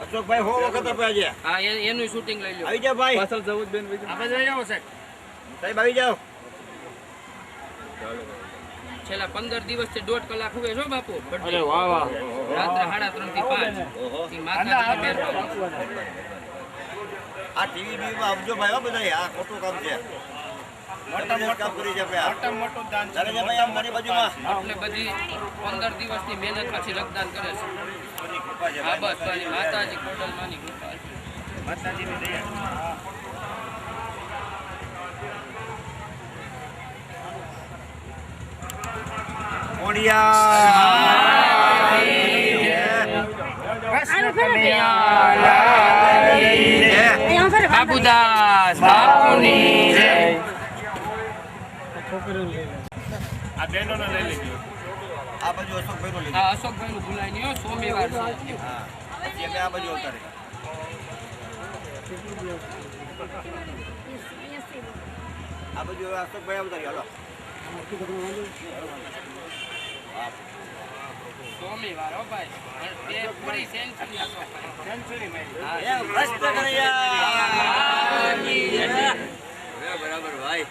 અશોકભાઈ હો વખત આજે હા એનું શૂટિંગ લઈ લો. આવી જાવ ભાઈ પાછળ જવું જ બેન આપણે જઈ જાવ સાહેબ આવી જાવ છેલ્લા 15 દિવસથી 1.5 કલાક હુએ છો બાપુ. અરે વાહ વાહ. રાત્રે 3:30 થી 5 ઈ માથાની મહેરબાની. આ ટીવી બીમાં આવજો ભાઈ હો બધા આ ખોટું કામ છે મોટા કામ કરી છે ભાઈ મોટું દાન ચાલે છે ભાઈ આમ મારી બાજુમાં એટલે બધી 15 દિવસની મહેનત પછી રક્તદાન કરે છે. હા બસ મારી માતાજી કોડલ માની કૃપા છે. માતાજીની દયા બાબુદાસ બાપુની જય. આ બેનોને લઈ લેજો આ બાજુ અશોકભાઈ નો લઈ આ અશોકભાઈ નું ભૂલાય નહીં હો, સોમવાર છે. હા પછી અમે આ બાજુ ઉતારે આ બાજુ અશોકભાઈ ઉતારી હાલો સોમવાર હો ભાઈ. બે પૂરી સેન્ચુરી બરાબર ભાઈ